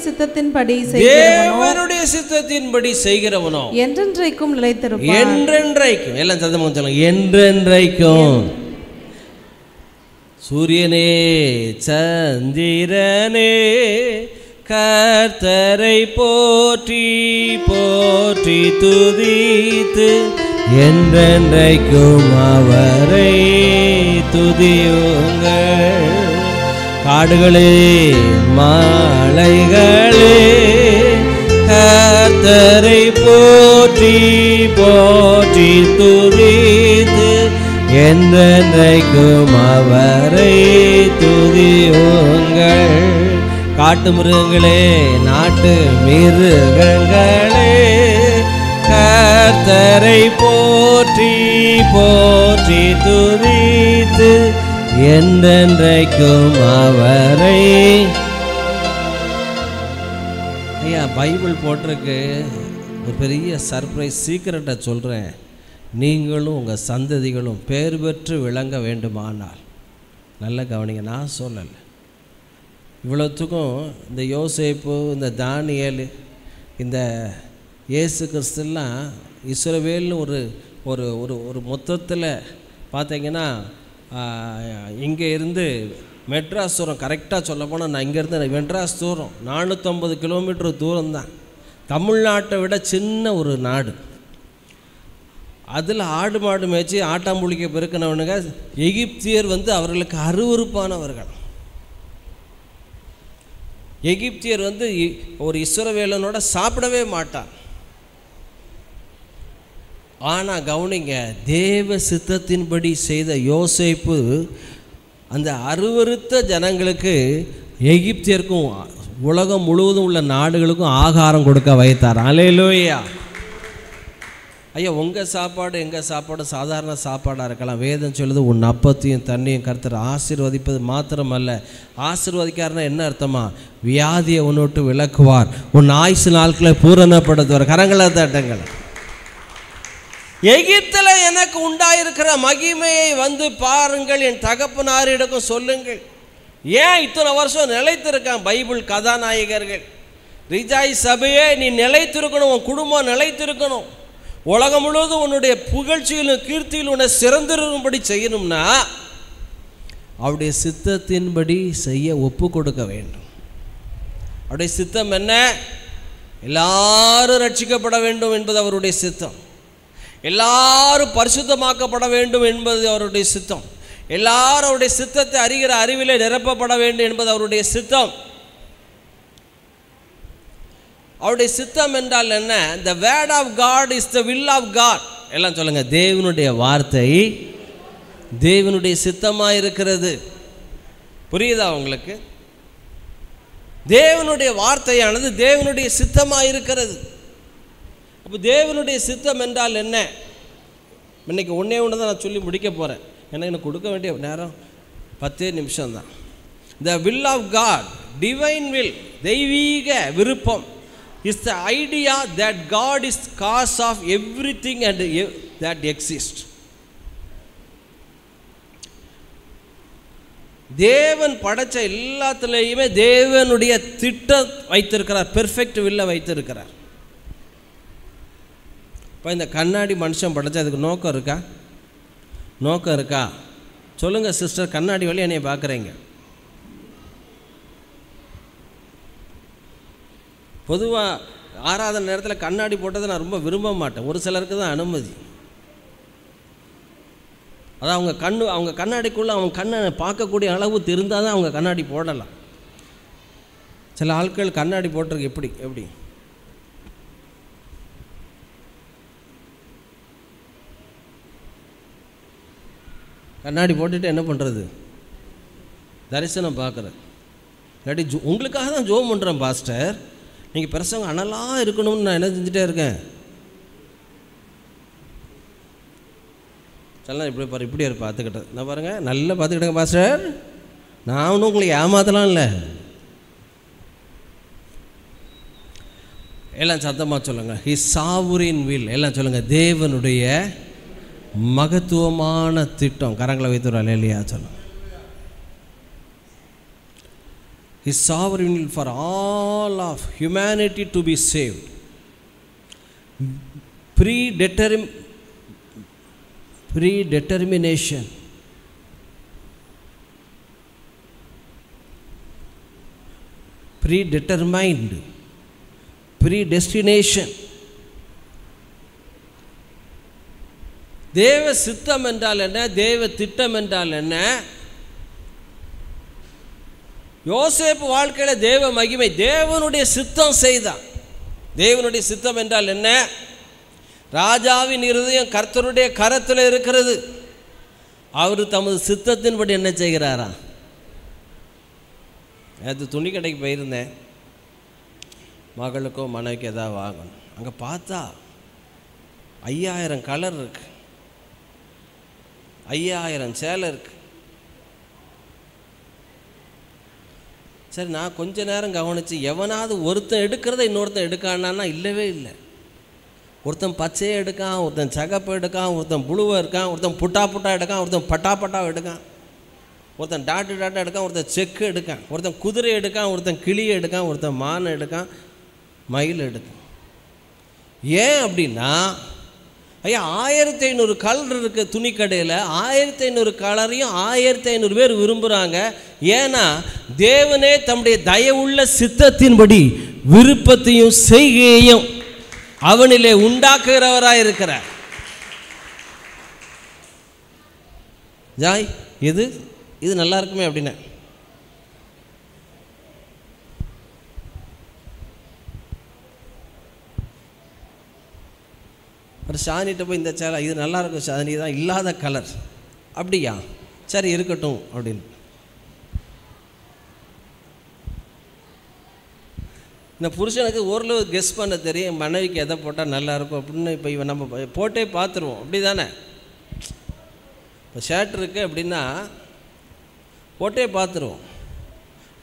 சித்தத்தின்படி செய்கிறவனோ என்றென்றைக்கும் நிலைத்திருப்பான். என்றென்றைக்கும், எல்லாம் சத்தமாக சொல்லுங்க, என்றென்றைக்கும். சூரியனே சந்திரனே கர்த்தரை போற்றி போற்றி துதித்து என்றென்றைக்கும் அவரை துதியுங்கள். காடுகளே மாலைகளே கர்த்தரை போற்றி போற்றி துதித்து என்றென்றைக்கும் அவரை துதியுங்கள். காட்டு மிருகங்களே நாட்டு மிருகங்களே கர்த்தரை போற்றி போற்றி துதித்து என்றென்றைக்கும் அவரை. ஐயா, பைபிள் போட்டிருக்கு. ஒரு பெரிய சர்ப்ரைஸ் சீக்கிரட்டை சொல்கிறேன். நீங்களும் உங்கள் சந்ததிகளும் பேர் பெற்று விளங்க வேண்டுமானால் நல்ல கவனிங்க. நான் சொல்லலை, இவ்வளோத்துக்கும் இந்த யோசேப்பு, இந்த தானியேல், இந்த இயேசு கிறிஸ்துலாம் இஸ்ரவேல்னு ஒரு ஒரு ஒரு ஒரு மொத்தத்தில் பார்த்தீங்கன்னா இங்கே இருந்து மெட்ராஸ் தூரம், கரெக்டாக சொல்ல போனால் நான் இங்கேருந்து மெட்ராஸ் தூரம் 450 கிலோமீட்டர் தூரம் தான். தமிழ்நாட்டை விட சின்ன ஒரு நாடு. அதில் ஆடு மாடு மேய்ச்சி ஆட்டாம்புளிக்க பெருக்கினவனுங்க எகிப்தியர் வந்து அவர்களுக்கு அருவருப்பானவர்கள். எகிப்தியர் வந்து ஒரு இஸ்ரவேலனோட சாப்பிடவே மாட்டான். ஆனால் கவனிங்க, தேவ சித்தத்தின்படி செய்த யோசேப்பு அந்த அருவருத்த ஜனங்களுக்கு, எகிப்தியருக்கும் உலகம் முழுவதும் உள்ள நாடுகளுக்கும் ஆகாரம் கொடுக்க வைத்தார். அல்லேலூயா. ஐயா, உங்கள் சாப்பாடு எங்கள் சாப்பாடு சாதாரண சாப்பாடாக இருக்கலாம். வேதம் சொல்லுது, உன் அப்பத்தையும் தண்ணியும் கர்த்தர் ஆசீர்வதிப்பது மாத்திரமல்ல, ஆசீர்வதிக்காருன்னா என்ன அர்த்தமா? வியாதியை உன்னோட்டு விலக்குவார், உன் ஆயுசு நாட்களை பூரணப்படுத்துவார். கரங்களை தட்டுங்கள். எகிப்தில் எனக்கு உண்டாயிருக்கிற மகிமையை வந்து பாருங்கள், என் தகப்பனாரிடக்கும் சொல்லுங்கள். ஏன் இத்தனை வருஷம் நிலைத்திருக்கான் பைபிள் கதாநாயகர்கள்? ரிஜாய் சபையே, நீ நிலைத்திருக்கணும், உன் குடும்பம் நிலைத்திருக்கணும். உலகம் முழுவதும் உன்னுடைய புகழ்ச்சியிலும் கீர்த்தியிலும் உன்னை சிறந்திருக்கும்படி செய்யணும்னா அவருடைய சித்தத்தின்படி செய்ய ஒப்பு கொடுக்க வேண்டும். அவருடைய சித்தம் என்ன? எல்லாரும் ரட்சிக்கப்பட வேண்டும் என்பது அவருடைய சித்தம். எல்லாரும் பரிசுத்தமாக்கப்பட வேண்டும் என்பது அவருடைய சித்தம். எல்லாரும் அவருடைய சித்தத்தை அறிகிற அறிவிலே நிரப்பப்பட வேண்டும் என்பது அவருடைய சித்தம். அவருடைய சித்தம் என்றால் என்ன? The word of God is the will of God. எல்லாம் சொல்லுங்க, தேவனுடைய வார்த்தை தேவனுடைய சித்தமாக இருக்கிறது. புரியுதா உங்களுக்கு? தேவனுடைய வார்த்தையானது தேவனுடைய சித்தமாக இருக்கிறது. அப்போ தேவனுடைய சித்தம் என்றால் என்ன? இன்னைக்கு ஒன்றே தான் நான் சொல்லி முடிக்க போகிறேன். எனக்கு கொடுக்க வேண்டிய நேரம் 10 நிமிஷம் தான். The will of God, divine will, தெய்வீக விருப்பம் is the idea that God is cause of everything and that exists. தேவன் படைச்ச எல்லாத்துலேயுமே தேவனுடைய திட்டம் வைத்திருக்கிறார், பெர்ஃபெக்ட் வில்லை வைத்திருக்கிறார். இப்போ இந்த கண்ணாடி மனுஷன் படைச்சா அதுக்கு நோக்கம் இருக்கா? நோக்கம் இருக்கா? சொல்லுங்கள் சிஸ்டர், கண்ணாடி வழி என்னைய பார்க்குறீங்க. பொதுவாக ஆராதனை நேரத்தில் கண்ணாடி போட்டதை நான் ரொம்ப விரும்ப மாட்டேன். ஒரு சிலருக்கு தான் அனுமதி. அதான் அவங்க கண்ணாடிக்குள்ளே அவங்க கண்ணை பார்க்கக்கூடிய அளவு தெரிந்தால் தான் அவங்க கண்ணாடி போடலாம். சில ஆட்கள் கண்ணாடி போட்டிருக்கு எப்படி கண்ணாடி போட்டுட்டு என்ன பண்ணுறது? தரிசனம் பார்க்குறது. இல்லாட்டி உங்களுக்காக தான் ஜோம் பண்ணுறேன் பாஸ்டர், நீங்கள் பிரசங்க அனலாக இருக்கணும்னு நான் என்ன செஞ்சுட்டே இருக்கேன். சொல்லலாம் இப்படி பாரு, இப்படியே இரு பார்த்துக்கிட்டேன். நான் பாருங்கள், நல்லா பார்த்துக்கிட்டேங்க பாஸ்டர், நான் ஒன்றும் உங்களுக்கு ஏமாத்தலாம் இல்லை. எல்லாம் சத்தமாக சொல்லுங்கள். His sovereign will. எல்லாம் சொல்லுங்கள். தேவனுடைய மகத்துவமான திட்டம். கரங்களை வைத்துறாள் இல்லையா? சொல்லுங்கள். His sovereign will for all of humanity to be saved. Predetermination. Predetermined. Predestination. தேவ சித்தம் என்றால் என்ன? தேவ திட்டம் என்றால் என்ன? யோசேப்பு வாழ்க்கையில் தேவ மகிமை, தேவனுடைய சித்தம் செய்தான். தேவனுடைய சித்தம் என்றால் என்ன? ராஜாவின் இருதயம் கர்த்தருடைய கரத்தில் இருக்கிறது. அவர் தமது சித்தத்தின்படி என்ன செய்கிறாரா? நேற்று துணி கடைக்கு போயிருந்தேன், மகளுக்கோ மனைவிக்கு எதாவது வாங்கணும். அங்கே பார்த்தா 5000 கலர் இருக்கு, 5000 சேலை இருக்கு. சரி, நான் கொஞ்ச நேரம் கவனித்து எவனாவது ஒருத்தன் எடுக்கிறத இன்னொருத்தன் எடுக்கானா? இல்லவே இல்லை. ஒருத்தன் பச்சையை எடுக்கான், ஒருத்தன் சகப்பு எடுக்கான், ஒருத்தன் புழுவை இருக்கான், ஒருத்தன் புட்டா எடுக்கான், ஒருத்தன் பட்டா எடுக்கான், ஒருத்தன் டாட்டு எடுக்கான், ஒருத்தன் செக்கு எடுக்கான், ஒருத்தன் குதிரை எடுக்கான், ஒருத்தன் கிளியை எடுக்கான், ஒருத்தன் மானை எடுக்கான், மயில் எடுக்கான். ஏன் அப்படின்னா, ஐயா 1500 கலர் இருக்குது துணி கடையில். 1500 கலரையும் 1500 பேர் விரும்புகிறாங்க. ஏன்னா தேவனே தம்முடைய தயவுள்ள சித்தத்தின்படி விருப்பத்தையும் செய்கையையும் அவனிலே உண்டாக்குகிறவராக இருக்கிறார். ஜாய் இது நல்லா இருக்குமே அப்படின்னா, ஒரு ஷானிட்ட போய் இந்த சேலை இது நல்லா இருக்கும் ஷானி, தான் இல்லாத கலர். அப்படியா, சரி இருக்கட்டும் அப்படின்னு. இந்த புருஷனுக்கு ஓரளவு கெஸ் பண்ண தெரியும், மனைவிக்கு எதை போட்டால் நல்லாயிருக்கும் அப்படின்னு. இப்போ இவன் நம்ம போட்டே பார்த்துருவோம், அப்படி தானே? இப்போ ஷர்ட் இருக்குது அப்படின்னா போட்டே பார்த்துருவோம்.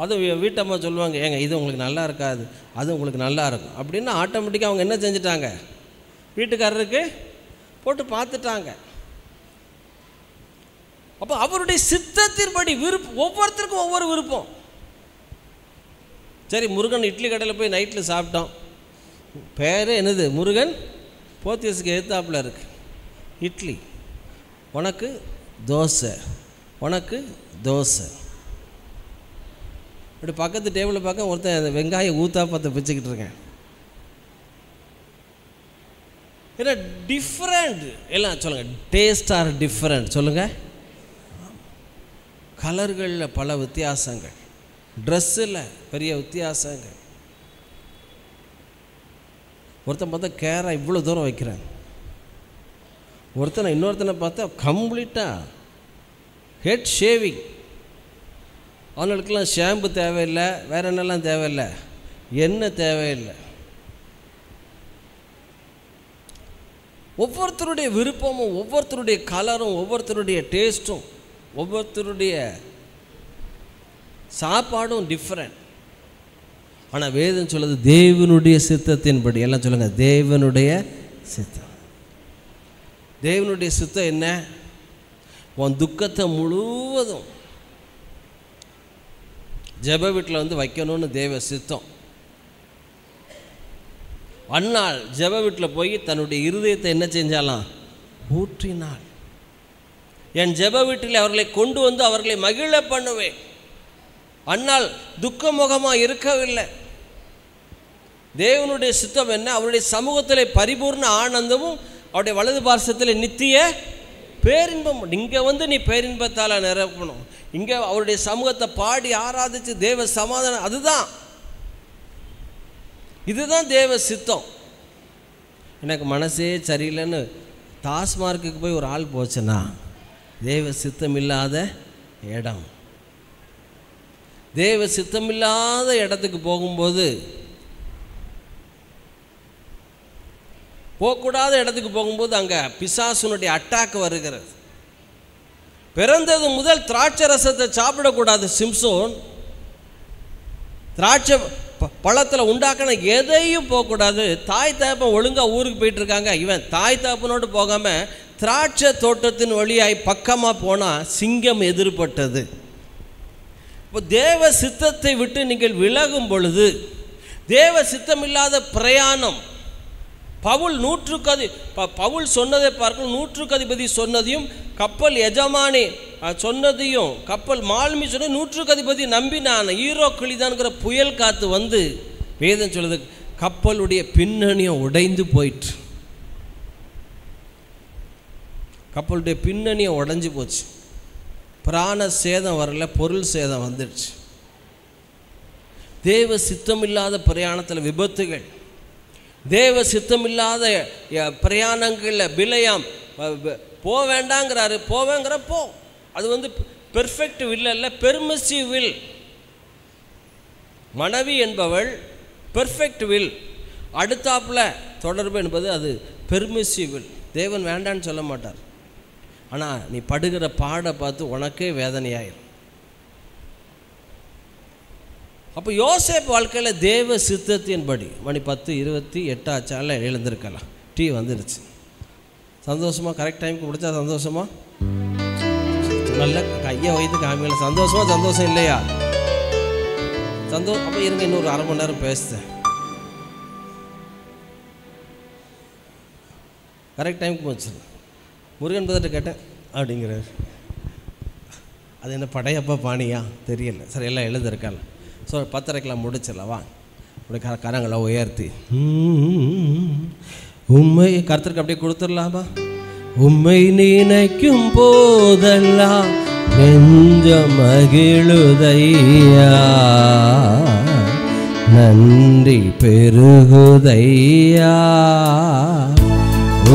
அதுவும் வீட்டம்மா சொல்லுவாங்க, ஏங்க இது உங்களுக்கு நல்லா இருக்காது, அது உங்களுக்கு நல்லா இருக்கும் அப்படின்னு. ஆட்டோமேட்டிக்காக அவங்க என்ன செஞ்சிட்டாங்க, வீட்டுக்காரருக்கு போட்டு பார்த்துட்டாங்க. அப்போ அவருடைய சித்தத்தின்படி ஒவ்வொருத்தருக்கும் ஒவ்வொரு விருப்பம். சரி, முருகன் இட்லி கடையில் போய் நைட்டில் சாப்பிட்டோம். பேர் என்னது? முருகன் போத்தியஸுக்கு எதிர்த்தாப்பில் இருக்கு. இட்லி, உனக்கு தோசை, உனக்கு தோசை. இப்படி பக்கத்து டேபிளில் பார்க்க ஒருத்தன் வெங்காயம் ஊத்தாப்பத்தை பிச்சுக்கிட்டு இருக்கேன். ஏன்னா டிஃப்ரெண்ட். எல்லாம் சொல்லுங்கள், டேஸ்ட் ஆர் டிஃப்ரெண்ட். சொல்லுங்கள். கலர்களில் பல வித்தியாசங்கள், ட்ரெஸ்ஸில் பெரிய வித்தியாசங்கள். ஒருத்தன் பார்த்தா கேராக இவ்வளோ தூரம் வைக்கிறேன், ஒருத்தனை இன்னொருத்தனை பார்த்தா கம்ப்ளீட்டாக ஹெட் ஷேவிங். அவங்களுக்கெல்லாம் ஷாம்பு தேவையில்லை, வேறு என்னெல்லாம் தேவையில்லை, எண்ணெய் தேவையில்லை. ஒவ்வொருத்தருடைய விருப்பமும், ஒவ்வொருத்தருடைய கலரும், ஒவ்வொருத்தருடைய டேஸ்ட்டும், ஒவ்வொருத்தருடைய சாப்பாடும் டிஃப்ரெண்ட். ஆனால் வேதம் சொல்லுது தேவனுடைய சித்தத்தின்படி. எல்லாம் சொல்லுங்கள், தேவனுடைய சித்தம். தேவனுடைய சித்தம் என்ன? உன் துக்கத்தை முழுவதும் ஜெப வீட்டில் வைக்கணும்னு தேவ சித்தம். அன்னாள் ஜெப வீட்டில் போய் தன்னுடைய இருதயத்தை என்ன செஞ்சாலாம்? ஊற்றினாள். என் ஜெப வீட்டில் அவர்களை கொண்டு வந்து அவர்களை மகிழ பண்ணுவேன். அன்னாள் துக்கமுகமாக இருக்கவில்லை. தேவனுடைய சித்தம் என்ன? அவருடைய சமூகத்தில் பரிபூர்ண ஆனந்தமும் அவருடைய வலது பார்சத்தில் நித்திய பேரின்பம். இங்கே நீ பேரின்பத்தால் நிரப்பணும். இங்கே அவருடைய சமூகத்தை பாடி ஆராதிச்சு தேவ சமாதானம். இதுதான் தேவ சித்தம். எனக்கு மனசே சரியில்லைன்னு டாஸ்மார்க்குக்கு போய் ஒரு ஆள் போச்சுன்னா தேவ சித்தம் இல்லாத இடம். தேவ சித்தம் இல்லாத இடத்துக்கு போகும்போது, போகக்கூடாத இடத்துக்கு போகும்போது அங்கே பிசாசுனுடைய அட்டாக் வருகிறது. பிறந்தது முதல் திராட்சை ரசத்தை சாப்பிடக்கூடாது சிம்சோன். திராட்சை பழத்தில் உண்டாக்கின எதையும் போகக்கூடாது. தாய் தகப்பன் ஒழுங்காக ஊருக்கு போயிட்டு இருக்காங்க. இவன் தாய் தகப்பனோடு போகாமல் திராட்சை தோட்டத்தின் வழியாய் பக்கமாக போனால் சிங்கம் எதிர்பட்டது. இப்போ தேவ சித்தத்தை விட்டு நீங்கள் விலகும் பொழுது, தேவ சித்தமில்லாத பிரயாணம். பவுல் சொன்னதை பார்க்கணும். 100க்கு அதிபதி சொன்னதையும், கப்பல் எஜமானி சொன்னதையும், கப்பல் மாலுமி சொன்னது 100க்கு அதிபதி நம்பினான். ஈரோ கிளிதான்கிற புயல் காற்று வேதம் சொல்லுது கப்பலுடைய பின்னணியும் உடைந்து போயிற்று. கப்பலுடைய பின்னணியும் உடைஞ்சு போச்சு. பிராண சேதம் வரல, பொருள் சேதம் வந்துடுச்சு. தேவ சித்தமில்லாத பிரயாணத்தில் விபத்துகள், தேவ சித்தமில்லாத பிரயாணங்களில் பிழையாம். போக வேண்டாங்கிறாரு, போவேங்கிறப்போ அது பெர்ஃபெக்ட் வில் அல்ல, பெர்மிசிவ் வில். மனைவி என்பவள் பெர்ஃபெக்ட் வில், அடுத்தாப்புல தொடர்பு என்பது அது பெர்மிசிவ் வில். தேவன் வேண்டான்னு சொல்ல மாட்டார். ஆனால் நீ படுகிற பாடை பார்த்து உனக்கே வேதனையாயிரும். அப்போ யோசேப்பு வாழ்க்கையில் தேவ சித்தத்தின்படி மணி 10:28 ஆச்சால எழுந்திருக்கலாம். டீ வந்துருச்சு. சந்தோஷமாக கரெக்ட் டைமுக்கு முடிச்சா சந்தோஷமா? நல்ல கையை வைத்து காமிக்கல. சந்தோஷம் இல்லையா? அப்போ இருங்க, இன்னொரு அரை மணி நேரம் பேசுகிறேன். கரெக்ட் டைமுக்கு போச்சு. முருகன் பதட்ட கேட்டேன் அப்படிங்கிறார். அது என்ன படையப்பா பாணியா தெரியல. சரி, எல்லாம் எழுந்திருக்கால. ஸோ 10:30 முடிச்சிடலாம். வா, அப்படி கரங்களை உயர்த்தி உம்மை கர்த்தருக்கு அப்படியே கொடுத்துடலாமா? உம்மை நினைக்கும் போதெல்லாம் நெஞ்சம் மகிழுதையா, நன்றி பெருகுதையா.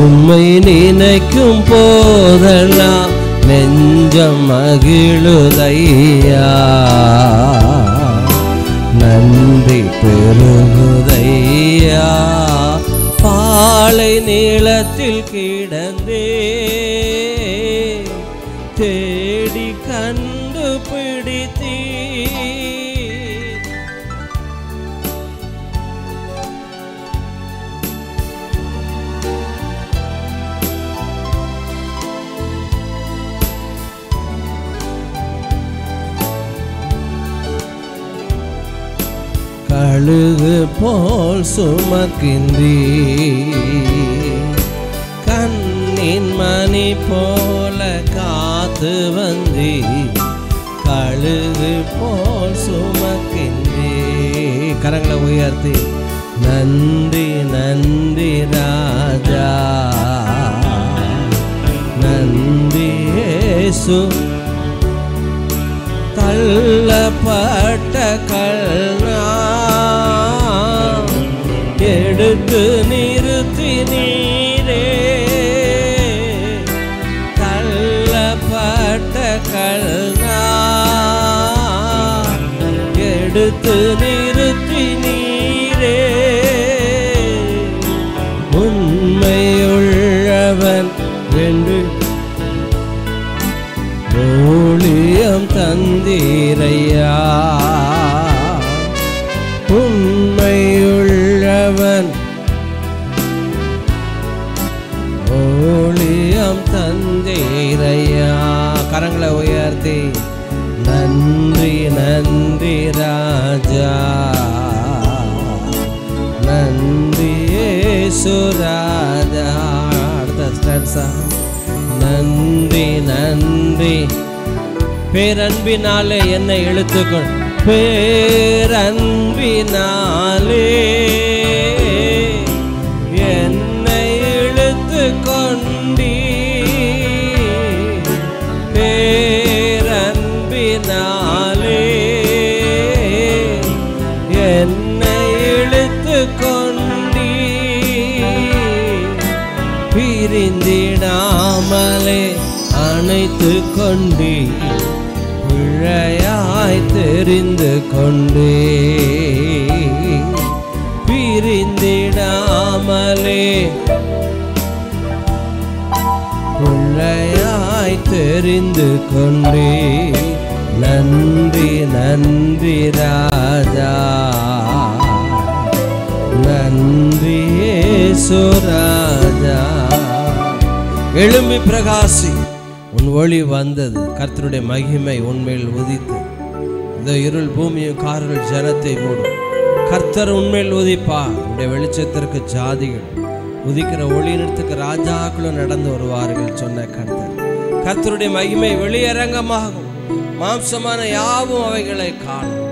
உம்மை நினைக்கும் போதெல்லாம் நெஞ்சம் மகிழுதையா, நன்றி பெருகுதையா. பாலை நீளத்தில் கிடந்தே தேடி கண்டுபிடித்தீ, கழுகு போல் சுமக்கின்றீ, கண்ணின் மணி போல காத்து வந்தீ, கழுகு போல் சுமக்கின்றீ. கரங்களை உயர்த்தி நன்றி நன்றி ராஜா, நன்றி இயேசு. தள்ளப்பட்ட கல்னா எடுத்து நிறுத்தி நீரே, தள்ளப்பட்ட கல்னா எடுத்து நிறுத்தி நீரே. உண்மையுள்ளவன் என்று ஊழியம் தந்தீரையா. உண்மையுள்ளவன் ஊழியம் தந்தீரையா. கரங்களை உயர்த்தி நன்றி நன்றி ராஜா, நன்றி இயேசுராஜா. நன்றி நன்றி. பேரன்பினாலே என்னை இழுத்துக்கொள், பேரன்பினாலே என்னை இழுத்துக்கொண்டீ, பேரன்பினாலே என்னை இழுத்துக்கொண்டீ. பிரிந்திடாமலே அணைத்து கொண்டே, பிழையாய் தெரிந்து கொண்டே. பிரிந்திடாமலே பிழையாய் தெரிந்து கொண்டே. நன்றி நன்றி ராஜா, நன்றி இயேசுராஜா. எழும்பி பிரகாசி, உன் ஒளி வந்தது, கர்த்தருடைய மகிமை உன்மேல் உதித்து. இந்த இருள் பூமியும் காரில் ஜனத்தை மூடும். கர்த்தர் உன்மேல் உதிப்பார். உன்னுடைய வெளிச்சத்திற்கு ஜாதிகள், உதிக்கிற ஒளியினத்துக்கு ராஜாக்களும் நடந்து வருவார்கள் சொன்ன கர்த்தர். கர்த்தருடைய மகிமை வெளியரங்கமாகும். மாம்சமான யாவும் அவைகளை காணும்.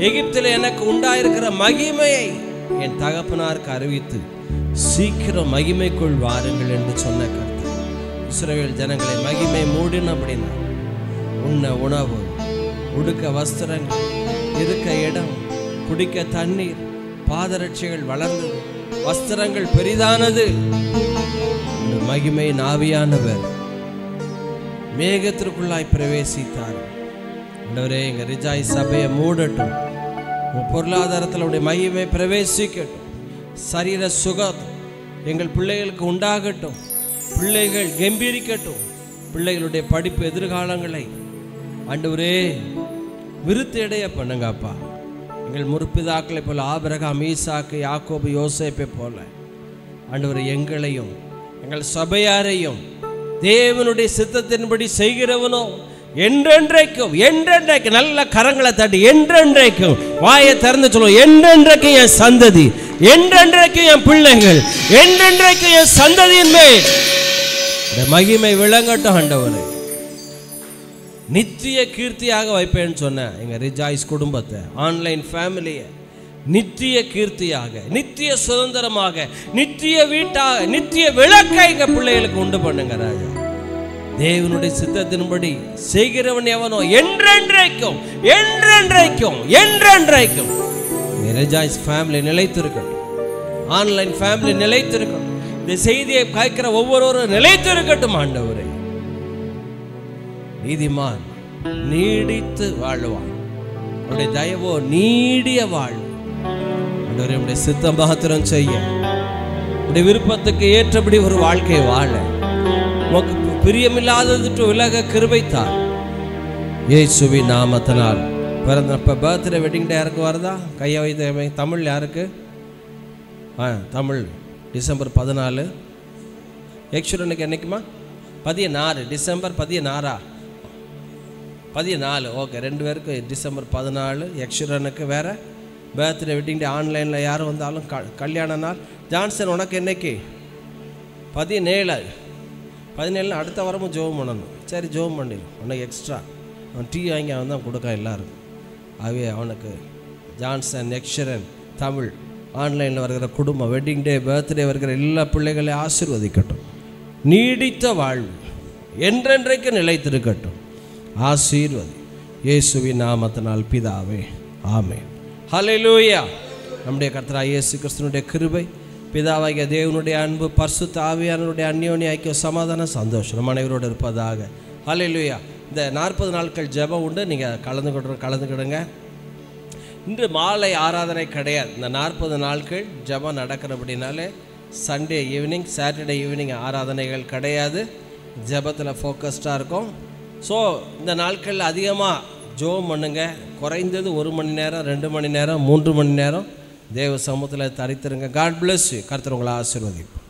எகிப்தில் எனக்கு உண்டாயிருக்கிற மகிமையை என் தகப்பனாருக்கு அறிவித்து சீக்கிரம் மகிமைக்குள் வாருங்கள் என்று சொன்ன கர்த்தர். இஸ்ரவேல் ஜனங்களை மகிமை மூடின அப்படின்னா, உண்ண உணவு, உடுக்க வஸ்திரங்கள், இருக்க இடம், குடிக்க தண்ணீர், பாதரட்சைகள் வளர்ந்தது, வஸ்திரங்கள் பெரிதானது. மகிமை ஆவியானவர் மேகத்திற்குள்ளாய் பிரவேசித்தார். ஆண்டவரே, எங்க ரிஜாய் சபையை மூடட்டும். உங்க பொருளாதாரத்தில் உடைய மகிமை பிரவேசிக்கட்டும். சரீர சுகம் எங்கள் பிள்ளைகளுக்கு உண்டாகட்டும். பிள்ளைகள் கம்பீரிக்கட்டும். பிள்ளைகளுடைய படிப்பு எதிர்காலங்களை ஆண்டவரே விருத்தி அடைய பண்ணுங்கப்பா. எங்கள் முற்பிதாக்களை போல ஆபிரகாம், ஈசாக்கு, யாக்கோபு, யோசேப்பை போல ஆண்டவரே எங்களையும் எங்கள் சபையாரையும் தேவனுடைய சித்தத்தின்படி செய்கிறவனோ என்றென்றைக்கும் என்றென்றைக்கும் நல்ல கரங்களை தட்டி என்றென்றைக்கும் வாயை திறந்து சொல்லுவோம். என்றென்றைக்கும் என் சந்ததி, என்றென்றைக்கும் என் பிள்ளைகள், என்றென்றைக்கும் என் சந்ததியின் மேல் மகிமை விளங்கட்டும். ஆண்டவரே, நித்திய கீர்த்தியாக வைப்பேன்னு சொன்ன எங்க ரிஜாய்ஸ் குடும்பத்தை, ஆன்லைன் ஃபேமிலியை நித்திய கீர்த்தியாக, நித்திய சுதந்திரமாக, நித்திய வீட்டாக, நித்திய விளக்கை எங்க பிள்ளைகளுக்கு உண்டு பண்ணுங்க ராஜா. தேவனுடைய சித்தத்தின்படி செய்கிறவன் எவனோ என்றென்றைக்கும் என்றென்றைக்கும் என்றென்றைக்கும் ரிஜாய்ஸ் ஃபேமிலி நிலைத்திருக்கட்டும். ஆன்லைன் ஃபேமிலி நிலைத்திருக்கட்டும். இந்த செய்தியை கேட்கிற ஒவ்வொருவரும் நிலைத்திருக்கட்டும். ஆண்டவரே, நீதிமான் நீடித்து வாழ்வான், அவருடைய தயவோ நீடிய வாழ்வு. ஆண்டவரே, உடைய சித்தம் மாத்திரம் செய்ய, உடைய விருப்பத்துக்கு ஏற்றபடி ஒரு வாழ்க்கை வாழ, உமக்கு பிரியமில்லாதது விலக கிருபைத்தார். இயேசுவின் நாமத்தினால் பிறந்த பர்த்டே வெட்டிங் டே யாருக்கு வருதா? கையை வைத்த தமிழ் யாருக்கு? தமிழ் டிசம்பர் 14. யக்ஷுரனுக்கு என்னைக்குமா? 16 டிசம்பர் 16. ஓகே, 2 பேருக்கு டிசம்பர் 14. யக்ஷுரனுக்கு வேறு பர்த்டே வெட்டிங் டே. ஆன்லைனில் யாரும் வந்தாலும் கல்யாண நாள். ஜான்சன், உனக்கு என்னைக்கு? 17 அடுத்த வாரமும் ஜோம் பண்ணணும். சரி, ஜோம் பண்ணி உனக்கு எக்ஸ்ட்ரா அவன் டீ வாங்கி அவன் தான் கொடுக்க எல்லாரும். ஆகவே அவனுக்கு ஜான்சன், யக்ஷரன், தமிழ் ஆன்லைனில் வருகிற குடும்பம், வெட்டிங் டே, பர்த்டே வருகிற எல்லா பிள்ளைகளையும் ஆசீர்வதிக்கட்டும். நீடித்த வாழ்வு என்றென்றைக்கு நிலைத்திருக்கட்டும். ஆசீர்வதி இயேசுவின் நாமத்தினால் பிதாவே, ஆமென். ஹல்லேலூயா. நம்முடைய கர்த்தராகிய இயேசு கிறிஸ்துவினுடைய கிருபை, பிதாவாகிய தேவனுடைய அன்பு, பரிசுத்த ஆவியானவருடைய அந்யோன்ய ஐக்கிய, சமாதான, சந்தோஷம் நம் அனைவரோடு இருப்பதாக. ஹல்லேலூயா. இந்த 40 நாட்கள் ஜெபம் உண்டு. நீங்கள் கலந்துக்கிடுங்க. இன்று மாலை ஆராதனை கிடையாது. இந்த 40 நாட்கள் ஜெபம் நடக்கிறபடினாலே சண்டே ஈவினிங், சாட்டர்டே ஈவினிங் ஆராதனைகள் கிடையாது. ஜெபத்தில் ஃபோக்கஸ்டாக இருக்கும். ஸோ இந்த நாட்களில் அதிகமாக ஜெபம் பண்ணுங்க. குறைந்தது 1 மணி நேரம், 2 மணி நேரம், 3 மணி நேரம் தேவ சமூகத்தில் தரித்திருங்க. God bless you. கர்த்தர் உங்களை ஆசீர்வதிப்பார்.